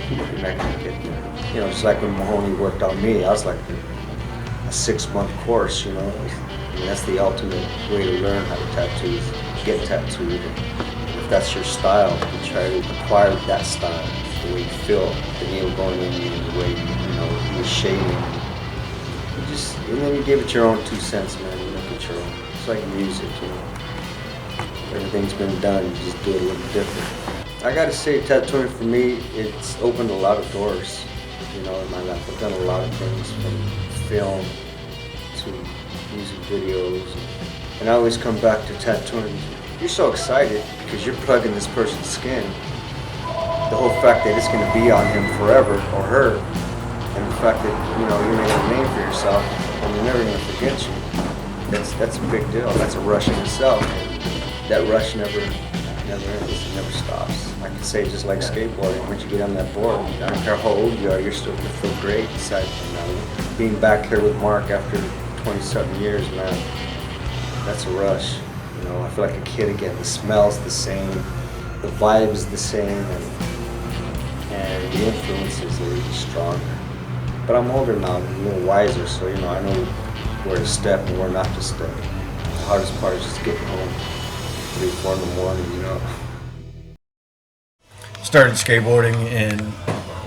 Speaker 13: you're not gonna get there. You know, just like when Mahoney worked on me, I was like a 6-month course. You know, I mean, that's the ultimate way to learn how to tattoo. Get tattooed. If that's your style, you try to acquire that style, the way you feel, the needle going in you, the way you know you're shading. And then you give it your own 2 cents, man. You make it your own. It's like music, you know. Everything's been done, you just do it a little different. I gotta say, tattooing for me, it's opened a lot of doors, you know, in my life. I've done a lot of things, from film to music videos, and I always come back to tattooing. You're so excited because you're plugging this person's skin. The whole fact that it's gonna be on him forever, or her, and the fact that, you know, you're making a name for yourself and they're never gonna forget you. That's a big deal. That's a rush in itself. That rush never ends, it never stops. I can say, just like skateboarding, once you get on that board, I don't care how old you are, you're still gonna feel great. Aside from being back here with Mark after 20-something years, man, that's a rush. You know, I feel like a kid again. The smell's the same, the vibe's the same, and the influences are even stronger. But I'm older now, I'm a little wiser, so you know, I know where to step and where not to step. The hardest part is just getting home 3, 4 in the morning, you know.
Speaker 19: Started skateboarding in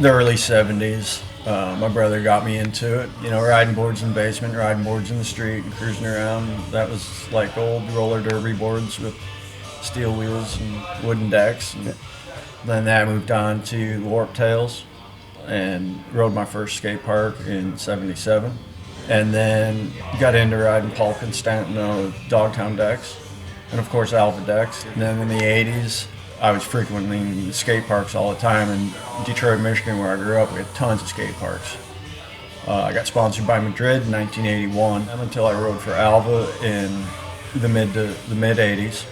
Speaker 19: the early 70s. My brother got me into it. You know, riding boards in the basement, riding boards in the street, and cruising around. That was like old roller derby boards with steel wheels and wooden decks. And then that moved on to Warp Tails and rode my first skate park in 77. And then got into riding Pulp and Stanton Dogtown decks, and of course Alpha decks. And then in the 80s, I was frequenting skate parks all the time. In Detroit, Michigan, where I grew up, we had tons of skate parks. I got sponsored by Madrid in 1981, until I rode for Alva in the mid 80s.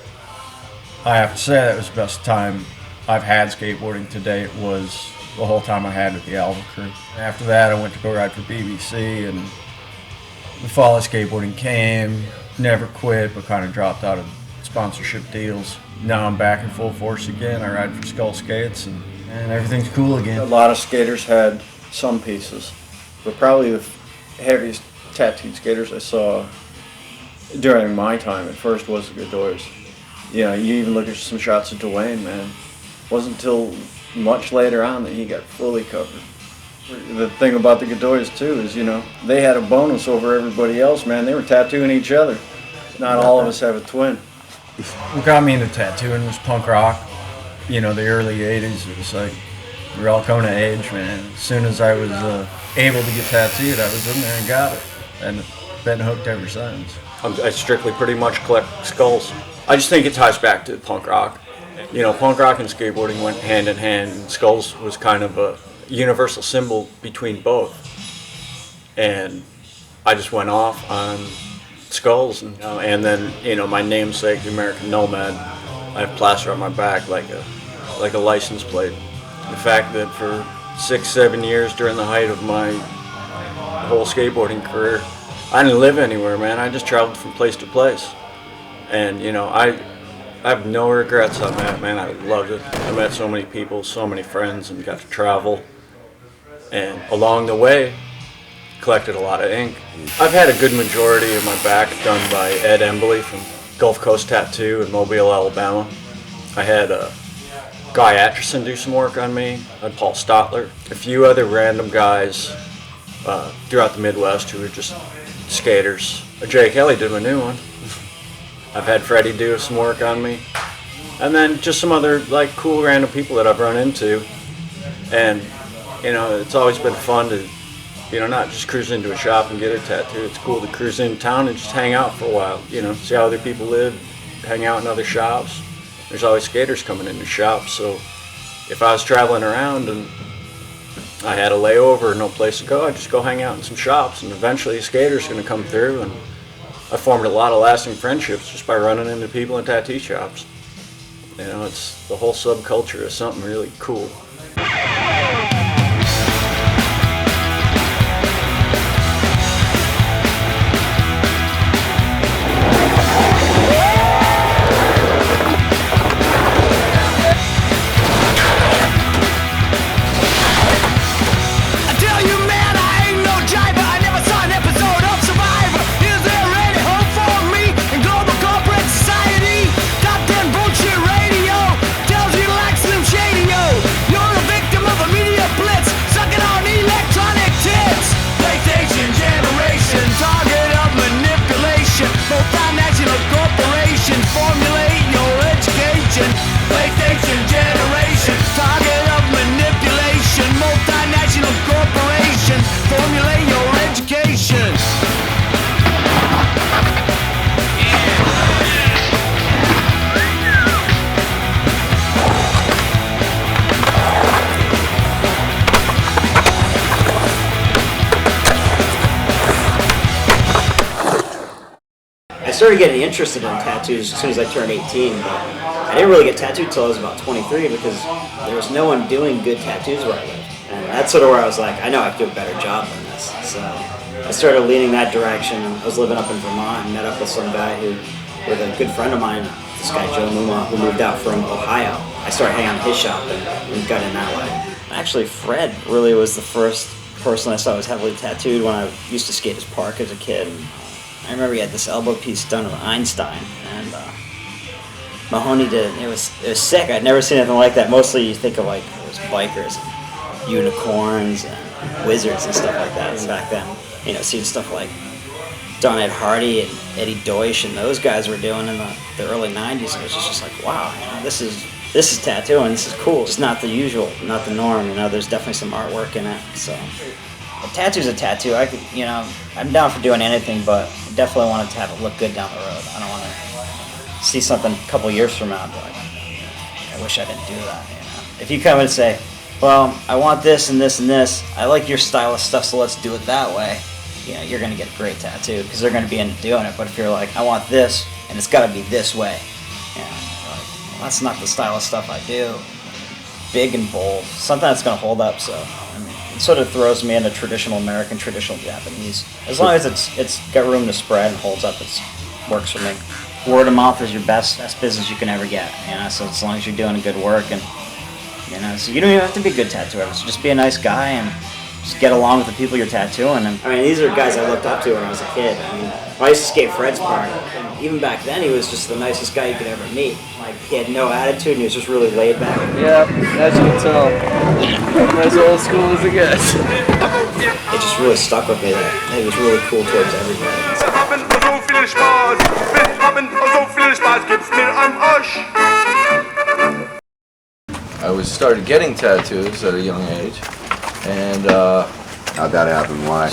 Speaker 19: I have to say that was the best time I've had skateboarding to date, was the whole time I had with the Alva crew. After that, I went to go ride for BBC, and the fall of skateboarding came, never quit, but kind of dropped out of sponsorship deals. Now I'm back in full force again. I ride for Skull Skates, and everything's cool again. A lot of skaters had some pieces, but probably the heaviest tattooed skaters I saw during my time at first was the Godoys. You know, you even look at some shots of Dwayne, man. It wasn't until much later on that he got fully covered. The thing about the Godoys too is, you know, they had a bonus over everybody else, man. They were tattooing each other. Not all of us have a twin. What got me into tattooing was punk rock. You know, the early 80s, it was like, we were all coming of age, man. As soon as I was able to get tattooed, I was in there and got it. And been hooked ever since. I strictly pretty much collect skulls. I just think it ties back to punk rock. You know, punk rock and skateboarding went hand in hand, and skulls was kind of a universal symbol between both. And I just went off on skulls, and then, you know, my namesake, the American Nomad, I have plaster on my back like a license plate. The fact that for 6-7 years during the height of my whole skateboarding career, I didn't live anywhere, man. I just traveled from place to place. And, you know, I have no regrets on that, man. I loved it. I met so many people, so many friends, and got to travel. And along the way, collected a lot of ink. I've had a good majority of my back done by Ed Embley from Gulf Coast Tattoo in Mobile, Alabama. I had Guy Atchison do some work on me. I had Paul Stotler. A few other random guys throughout the Midwest who were just skaters. Jay Kelly did my new one. I've had Freddie do some work on me. And then just some other like cool random people that I've run into. And, you know, it's always been fun to, you know, not just cruise into a shop and get a tattoo. It's cool to cruise in town and just hang out for a while, you know, see how other people live, hang out in other shops. There's always skaters coming into shops, so if I was traveling around and I had a layover, no place to go, I'd just go hang out in some shops, and eventually a skater's going to come through, and I formed a lot of lasting friendships just by running into people in tattoo shops. You know, it's the whole subculture is something really cool.
Speaker 11: I started getting interested in tattoos as soon as I turned 18, but I didn't really get tattooed until I was about 23 because there was no one doing good tattoos where I lived. And that's sort of where I was like, I know I could do a better job than this. So I started leaning that direction. I was living up in Vermont and met up with some guy with a good friend of mine, this guy Joe Muma, who moved out from Ohio. I started hanging out in his shop and got in that way. Actually, Fred really was the first person I saw was heavily tattooed when I used to skate his park as a kid. I remember he had this elbow piece done with Einstein, and Mahoney did it. It was sick. I'd never seen anything like that. Mostly you think of like it was bikers, and unicorns, and wizards and stuff like that. And back then, you know, seeing stuff like Don Ed Hardy and Eddie Deutsch and those guys were doing in the early '90s. It was just like, wow, you know, this is tattooing. This is cool. It's not the usual, not the norm. You know, there's definitely some artwork in it. So. A tattoo's a tattoo. I could, you know, I'm down for doing anything, but I definitely want it to have it look good down the road. I don't want to see something a couple years from now and be like, I wish I didn't do that. You know, if you come in and say, well, I want this and this and this. I like your style of stuff, so let's do it that way. You know, you're gonna get a great tattoo because they're gonna be into doing it. But if you're like, I want this and it's got to be this way, you know, like, well, that's not the style of stuff I do. Big and bold, something that's gonna hold up. So. I mean, it sort of throws me into traditional American, traditional Japanese. As long as it's got room to spread and holds up, it works for me. Word of mouth is your best business you can ever get. You know, so as long as you're doing good work, and you know, so you don't even have to be a good tattooer. So just be a nice guy and just get along with the people you're tattooing. And I mean, these are guys I looked up to when I was a kid. I mean, I used to skate Fred's park, and even back then, he was just the nicest guy you could ever meet. Like, he had no attitude, and he was just really laid back.
Speaker 3: Yeah, as you can tell, I'm as old school as it gets.
Speaker 11: It just really stuck with me that he was really cool towards everybody.
Speaker 6: I started getting tattoos at a young age, and
Speaker 16: how'd that happen? Why?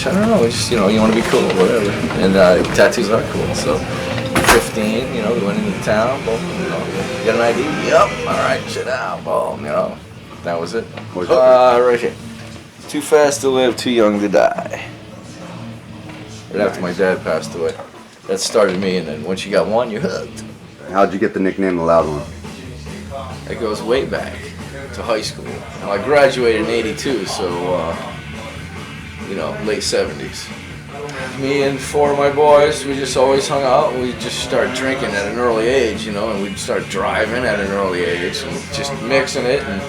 Speaker 6: I don't know. It's just, you know, you want to be cool, whatever. And tattoos are cool. So, 15, you know, we went into town. Boom, you know, get an ID. Yep. All right, shit out. Boom, you know, that was it. Right here. Too fast to live, too young to die. Right after my dad passed away. That started me, and then once you got one, you're hooked.
Speaker 16: How'd you get the nickname The Loud One?
Speaker 6: It goes way back to high school. Now, I graduated in '82, so, you know, late '70s. Me and 4 of my boys, we just always hung out, and we just started drinking at an early age, you know, and we'd start driving at an early age, and just mixing it, and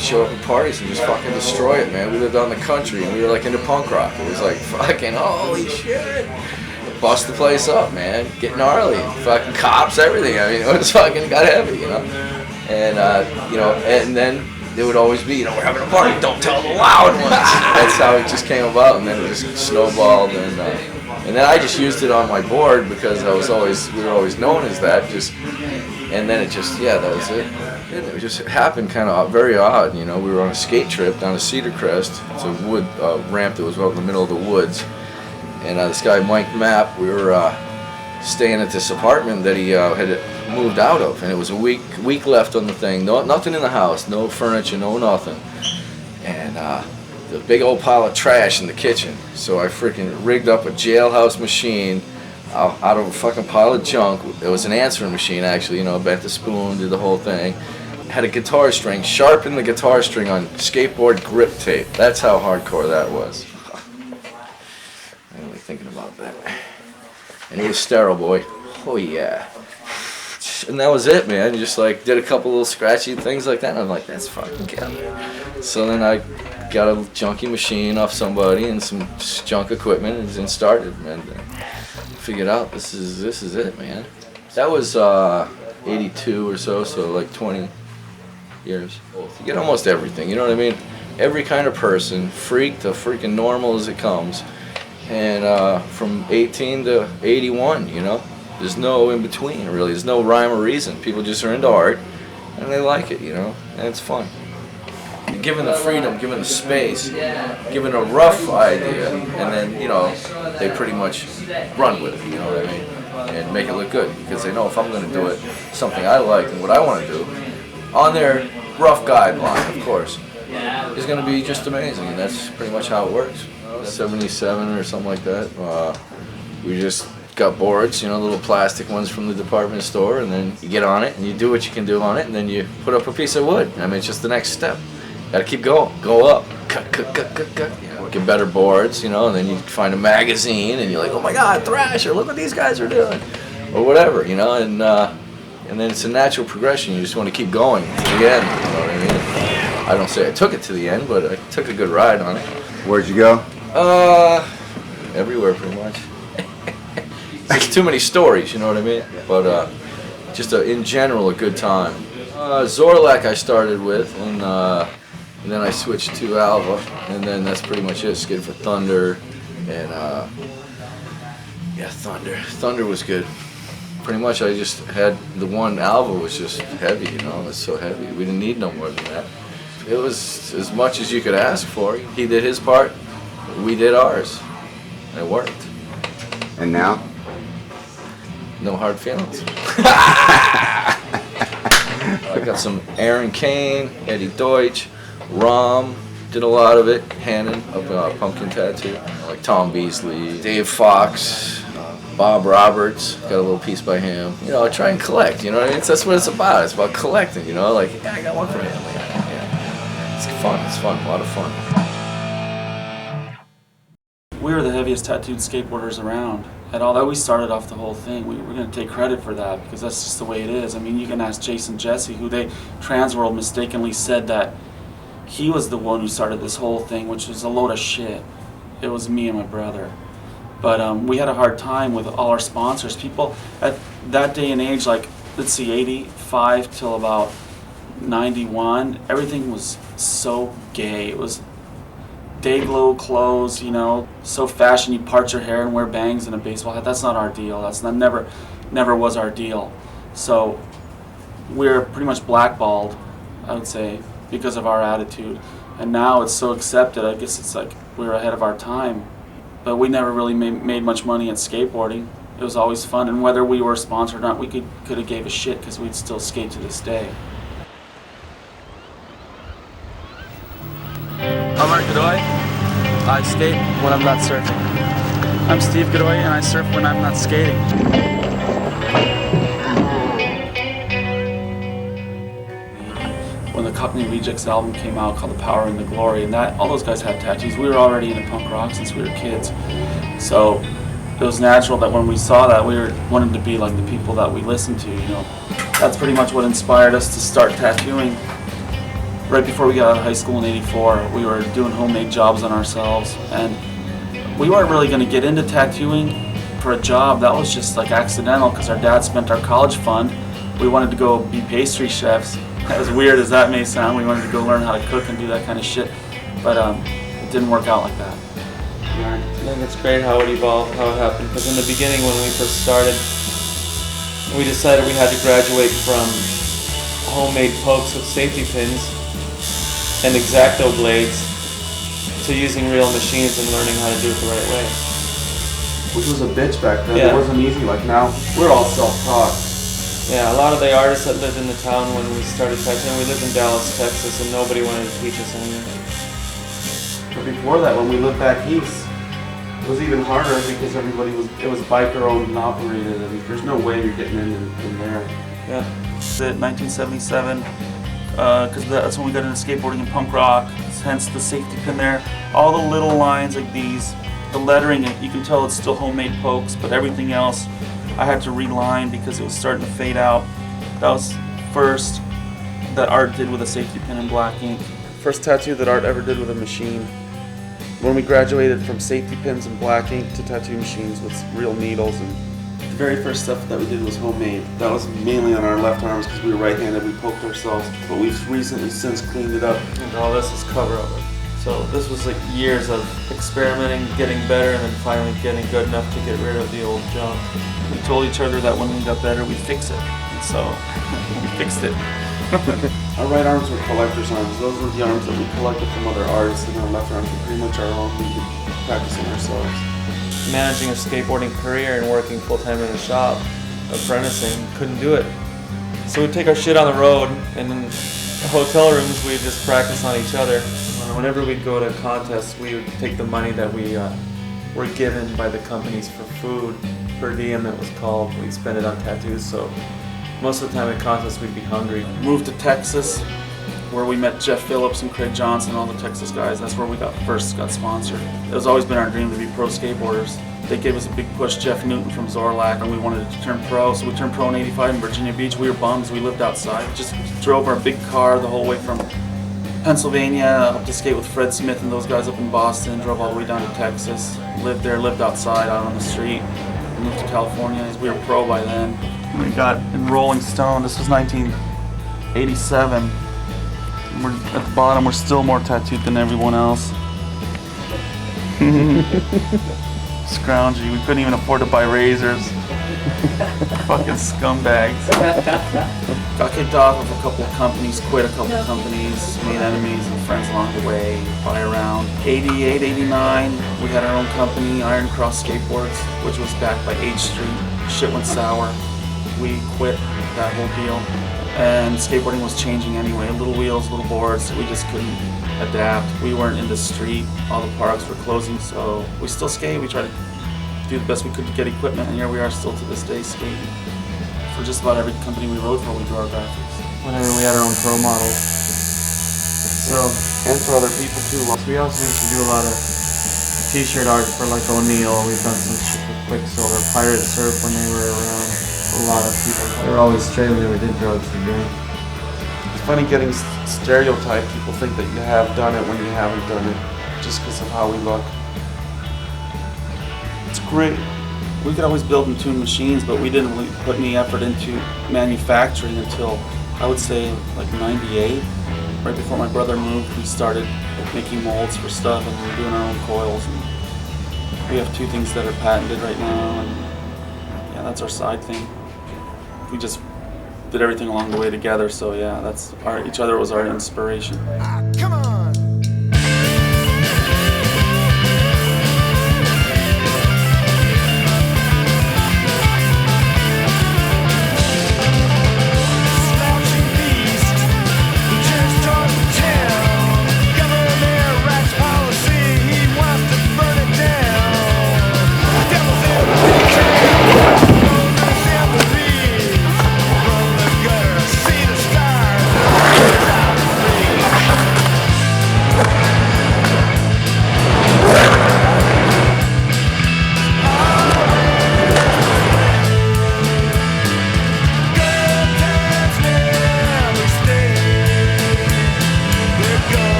Speaker 6: show up at parties and just fucking destroy it, man. We lived out in the country, and we were like into punk rock. It was like, fucking, holy shit. Bust the place up, man. Get gnarly. Fucking cops, everything. I mean, it was fucking got heavy, you know. And, you know, and then it would always be, you know, we're having a party, don't tell the loud ones. That's how it just came about, and then it just snowballed, and And then I just used it on my board because we were always known as that. And then that was it. And it just happened kind of very odd, you know. We were on a skate trip down to Cedar Crest. It's a wood ramp that was out in the middle of the woods. And this guy, Mike Mapp, we were staying at this apartment that he had moved out of. And it was a week left on the thing. Nothing in the house, no furniture, no nothing. And the big old pile of trash in the kitchen. So I freaking rigged up a jailhouse machine out of a fucking pile of junk. It was an answering machine, actually, you know, bent the spoon, did the whole thing. Had a guitar string, sharpened the guitar string on skateboard grip tape. That's how hardcore that was. I'm really thinking about that. And he was sterile, boy. Oh yeah. And that was it, man. Just like did a couple little scratchy things like that, and I'm like, that's fucking killer. So then I got a junky machine off somebody and some junk equipment and started, man. Figured out this is it, man. That was 82 or so like 20 years. You get almost everything, you know what I mean? Every kind of person, freak to freaking normal as it comes. And from 18 to 81, you know? There's no in between, really. There's no rhyme or reason. People just are into art and they like it, you know? And it's fun. Given the freedom, given the space, given a rough idea, and then, you know, they pretty much run with it, you know what I mean? And make it look good, because they know if I'm going to do it, something I like and what I want to do, on their rough guideline, of course, is going to be just amazing, and that's pretty much how it works. 77 or something like that, we just got boards, you know, little plastic ones from the department store, and then you get on it, and you do what you can do on it, and then you put up a piece of wood. I mean, it's just the next step. Gotta keep going, go up, cut. Get better boards, you know, and then you find a magazine and you're like, oh my God, Thrasher, look what these guys are doing, or whatever, you know, and then it's a natural progression. You just want to keep going to the end, you know what I mean? I don't say I took it to the end, but I took a good ride on it.
Speaker 16: Where'd you go?
Speaker 6: Everywhere pretty much. There's too many stories, you know what I mean? But just in general, a good time. Zorlak I started with, and then I switched to Alva, and then that's pretty much it. Skid for Thunder, and Thunder. Thunder was good. Pretty much I just had the one Alva was just heavy, you know, it was so heavy. We didn't need no more than that. It was as much as you could ask for. He did his part, we did ours, and it worked.
Speaker 16: And now?
Speaker 6: No hard feelings. I got some Aaron Kane, Eddie Deutsch, Rom, did a lot of it, Hannon of Pumpkin Tattoo, like Tom Beasley, Dave Fox, Bob Roberts, got a little piece by him. You know, I try and collect, you know what I mean? That's what it's about. It's about collecting, you know, like, yeah, I got one from him. Yeah. It's fun, a lot of fun.
Speaker 8: We were the heaviest tattooed skateboarders around. At all that we started off the whole thing. We're going to take credit for that because that's just the way it is. I mean, you can ask Jason Jessee, who they Transworld mistakenly said that he was the one who started this whole thing, which was a load of shit. It was me and my brother. But we had a hard time with all our sponsors. People at that day and age, like, let's see, 85 till about 91, everything was so gay. It was day-glow clothes, you know, so fashion, you part your hair and wear bangs and a baseball hat. That's not our deal. That never was our deal. So we're pretty much blackballed, I would say, because of our attitude. And now it's so accepted, I guess it's like we were ahead of our time. But we never really made much money at skateboarding. It was always fun, and whether we were sponsored or not, we could have gave a shit because we'd still skate to this day.
Speaker 20: I'm Art Godoy. I skate when I'm not surfing.
Speaker 8: I'm Steve Godoy, and I surf when I'm not skating. When the Cockney Rejects album came out called The Power and the Glory, and all those guys had tattoos. We were already into punk rock since we were kids. So it was natural that when we saw that, we wanted to be like the people that we listened to, you know. That's pretty much what inspired us to start tattooing. Right before we got out of high school in '84, we were doing homemade jobs on ourselves, and we weren't really going to get into tattooing for a job. That was just like accidental because our dad spent our college fund. We wanted to go be pastry chefs. As weird as that may sound, we wanted to go learn how to cook and do that kind of shit, but it didn't work out like that.
Speaker 20: I think it's great how it evolved, how it happened. Because in the beginning, when we first started, we decided we had to graduate from homemade pokes with safety pins and X-Acto blades to using real machines and learning how to do it the right way.
Speaker 21: Which was a bitch back then.
Speaker 20: Yeah.
Speaker 21: It wasn't easy like now. We're all self-taught.
Speaker 20: Yeah, a lot of the artists that lived in the town when we started tattooing, we lived in Dallas, Texas, and nobody wanted to teach us anything.
Speaker 21: But before that, when we lived back east, it was even harder because it was biker owned and operated, and there's no way you're getting in there.
Speaker 8: Yeah. 1977, because that's when we got into skateboarding and punk rock, hence the safety pin there. All the little lines like these, the lettering, you can tell it's still homemade pokes, but everything else I had to reline because it was starting to fade out. That was first that Art did with a safety pin and black ink.
Speaker 21: First tattoo that Art ever did with a machine. When we graduated from safety pins and black ink to tattoo machines with real needles, and the very first stuff that we did was homemade. That was mainly on our left arms because we were right-handed, we poked ourselves, but we've recently since cleaned it up.
Speaker 20: And all this is cover of it. So this was like years of experimenting, getting better, and then finally getting good enough to get rid of the old junk.
Speaker 8: We told each other that when we got better, we'd fix it. And so we fixed it.
Speaker 21: Our right arms were collector's arms. Those were the arms that we collected from other artists, and our left arms were pretty much our own. We could practice on ourselves.
Speaker 20: Managing a skateboarding career and working full-time in a shop, apprenticing, couldn't do it. So we'd take our shit on the road, and in hotel rooms we'd just practice on each other. Whenever we'd go to contests, we would take the money that we were given by the companies for food, per diem it was called, we'd spend it on tattoos, so most of the time at contests we'd be hungry.
Speaker 8: Moved to Texas, where we met Jeff Phillips and Craig Johnson, all the Texas guys. That's where we first got sponsored. It was always been our dream to be pro skateboarders. They gave us a big push, Jeff Newton from Zorlak, and we wanted to turn pro, so we turned pro in '85 in Virginia Beach. We were bums, we lived outside. Just drove our big car the whole way from Pennsylvania up to skate with Fred Smith and those guys up in Boston, drove all the way down to Texas, lived there, lived outside, out on the street, moved to California. We were pro by then. We got in Rolling Stone, this was 1987. We're at the bottom, we're still more tattooed than everyone else. Scroungy, we couldn't even afford to buy razors. Fucking scumbags. Got kicked off of a couple of companies, quit a couple of companies, made enemies and friends along the way, by around 88, 89, we had our own company, Iron Cross Skateboards, which was backed by H Street. Shit went sour. We quit that whole deal. And skateboarding was changing anyway. Little wheels, little boards, we just couldn't adapt. We weren't in the street, all the parks were closing, so we still skate. We tried to do the best we could to get equipment, and here we are still to this day skating. For just about every company we rode for, we drew our graphics. Whenever we had our own pro models. So,
Speaker 21: And for other people too.
Speaker 20: we also used to do a lot of t-shirt art for like O'Neill. We've done some shit for Quicksilver, Pirate Surf when they were around. A lot of people.
Speaker 19: They were always straight when they were did drugs and drink.
Speaker 21: It's funny getting stereotyped. People think that you have done it when you haven't done it, just because of how we look.
Speaker 8: it's great. We could always build and tune machines, but we didn't really put any effort into manufacturing until, I would say, like 98. Right before my brother moved, we started making molds for stuff, and we were doing our own coils. And we have 2 things that are patented right now, and yeah, that's our side thing. We just did everything along the way together, so yeah, that's each other was our inspiration.
Speaker 22: Come on!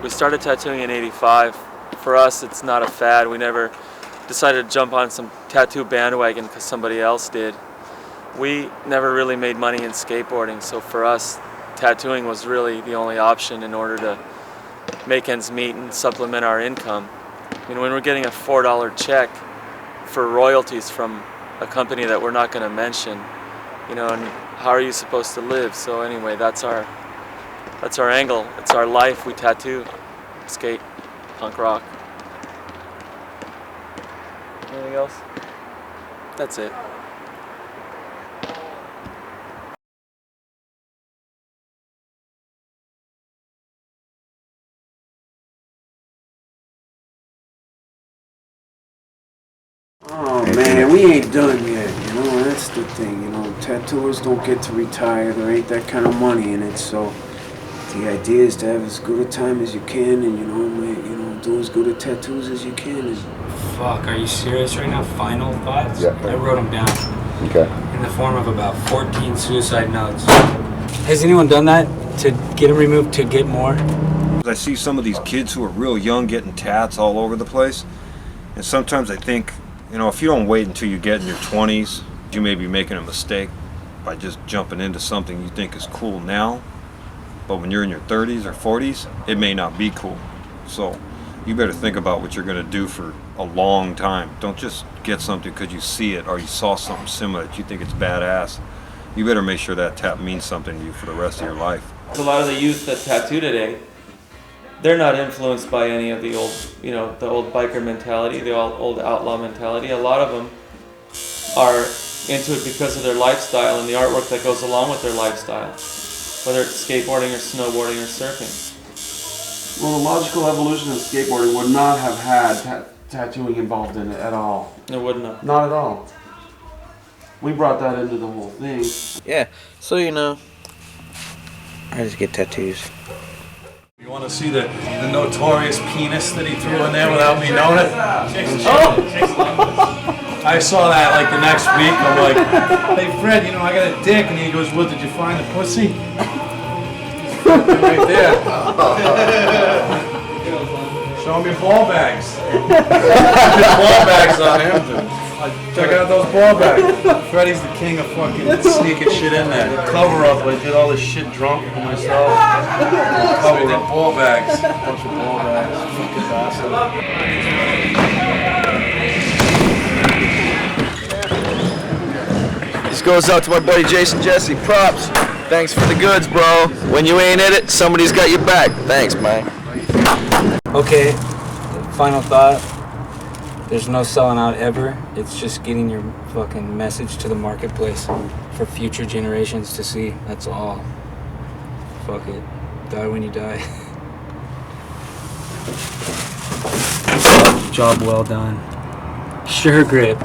Speaker 20: We started tattooing in '85. For us, it's not a fad. We never
Speaker 3: decided to jump on some tattoo bandwagon because somebody else did. We never really made money in skateboarding, so for us, tattooing was really the only option in order to make ends meet and supplement our income. I mean, when we're getting a $4 check for royalties from a company that we're not going to mention, you know, and how are you supposed to live? So anyway, that's our angle. It's our life. We tattoo, skate, punk rock. Anything else? That's it.
Speaker 12: Oh man, we ain't done yet, you know, that's the thing, you know, tattooers don't get to retire, there ain't that kind of money in it, so the idea is to have as good a time as you can and, you know, do as good a tattoos as you can. And
Speaker 2: fuck, are you serious right now? Final thoughts?
Speaker 1: Yeah.
Speaker 2: I wrote them down.
Speaker 1: Okay.
Speaker 2: In the form of about 14 suicide notes. Has anyone done that to get them removed to get more?
Speaker 14: I see some of these kids who are real young getting tats all over the place, and sometimes I think, you know, if you don't wait until you get in your 20s, you may be making a mistake by just jumping into something you think is cool now, but when you're in your 30s or 40s, it may not be cool. So you better think about what you're going to do for a long time. Don't just get something because you see it or you saw something similar that you think it's badass. You better make sure that tap means something to you for the rest of your life.
Speaker 20: A lot of the youth that tattoo today, they're not influenced by any of the old, you know, the old biker mentality, the old outlaw mentality. A lot of them are into it because of their lifestyle and the artwork that goes along with their lifestyle, whether it's skateboarding or snowboarding or surfing.
Speaker 21: Well, the logical evolution of skateboarding would not have had tattooing involved in it at all.
Speaker 20: It wouldn't have.
Speaker 21: Not at all. We brought that into the whole thing.
Speaker 5: Yeah, so you know, I just get tattoos.
Speaker 4: You want to see the notorious penis that he threw in there without me knowing it? Oh! I saw that like the next week. I'm like, hey Fred, you know, I got a dick. And he goes, what, did you find the pussy? Right there. Show him your ball bags. Ball bags on him. Check out those ball bags. Freddie's the king of fucking sneaking shit in there. Cover up, I did all this shit drunk for myself. Cover up ball bags. A bunch of ball bags. Fucking bastard.
Speaker 17: This goes out to my buddy Jessee. Props. Thanks for the goods, bro. When you ain't in it, somebody's got your back. Thanks, man.
Speaker 2: Okay, final thought. There's no selling out ever. It's just getting your fucking message to the marketplace for future generations to see. That's all. Fuck it. Die when you die. Job well done. Sure Grip.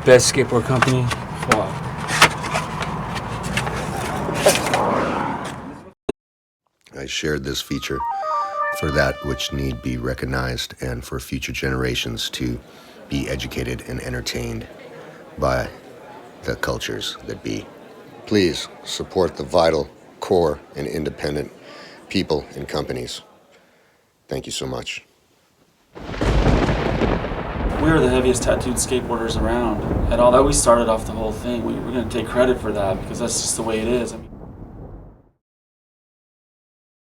Speaker 2: Best skateboard company. Fuck.
Speaker 1: I shared this feature for that which need be recognized and for future generations to be educated and entertained by the cultures that be. Please support the vital, core, and independent people and companies. Thank you so much.
Speaker 8: We were the heaviest tattooed skateboarders around. And all that, we started off the whole thing. We're going to take credit for that because that's just the way it is. I mean,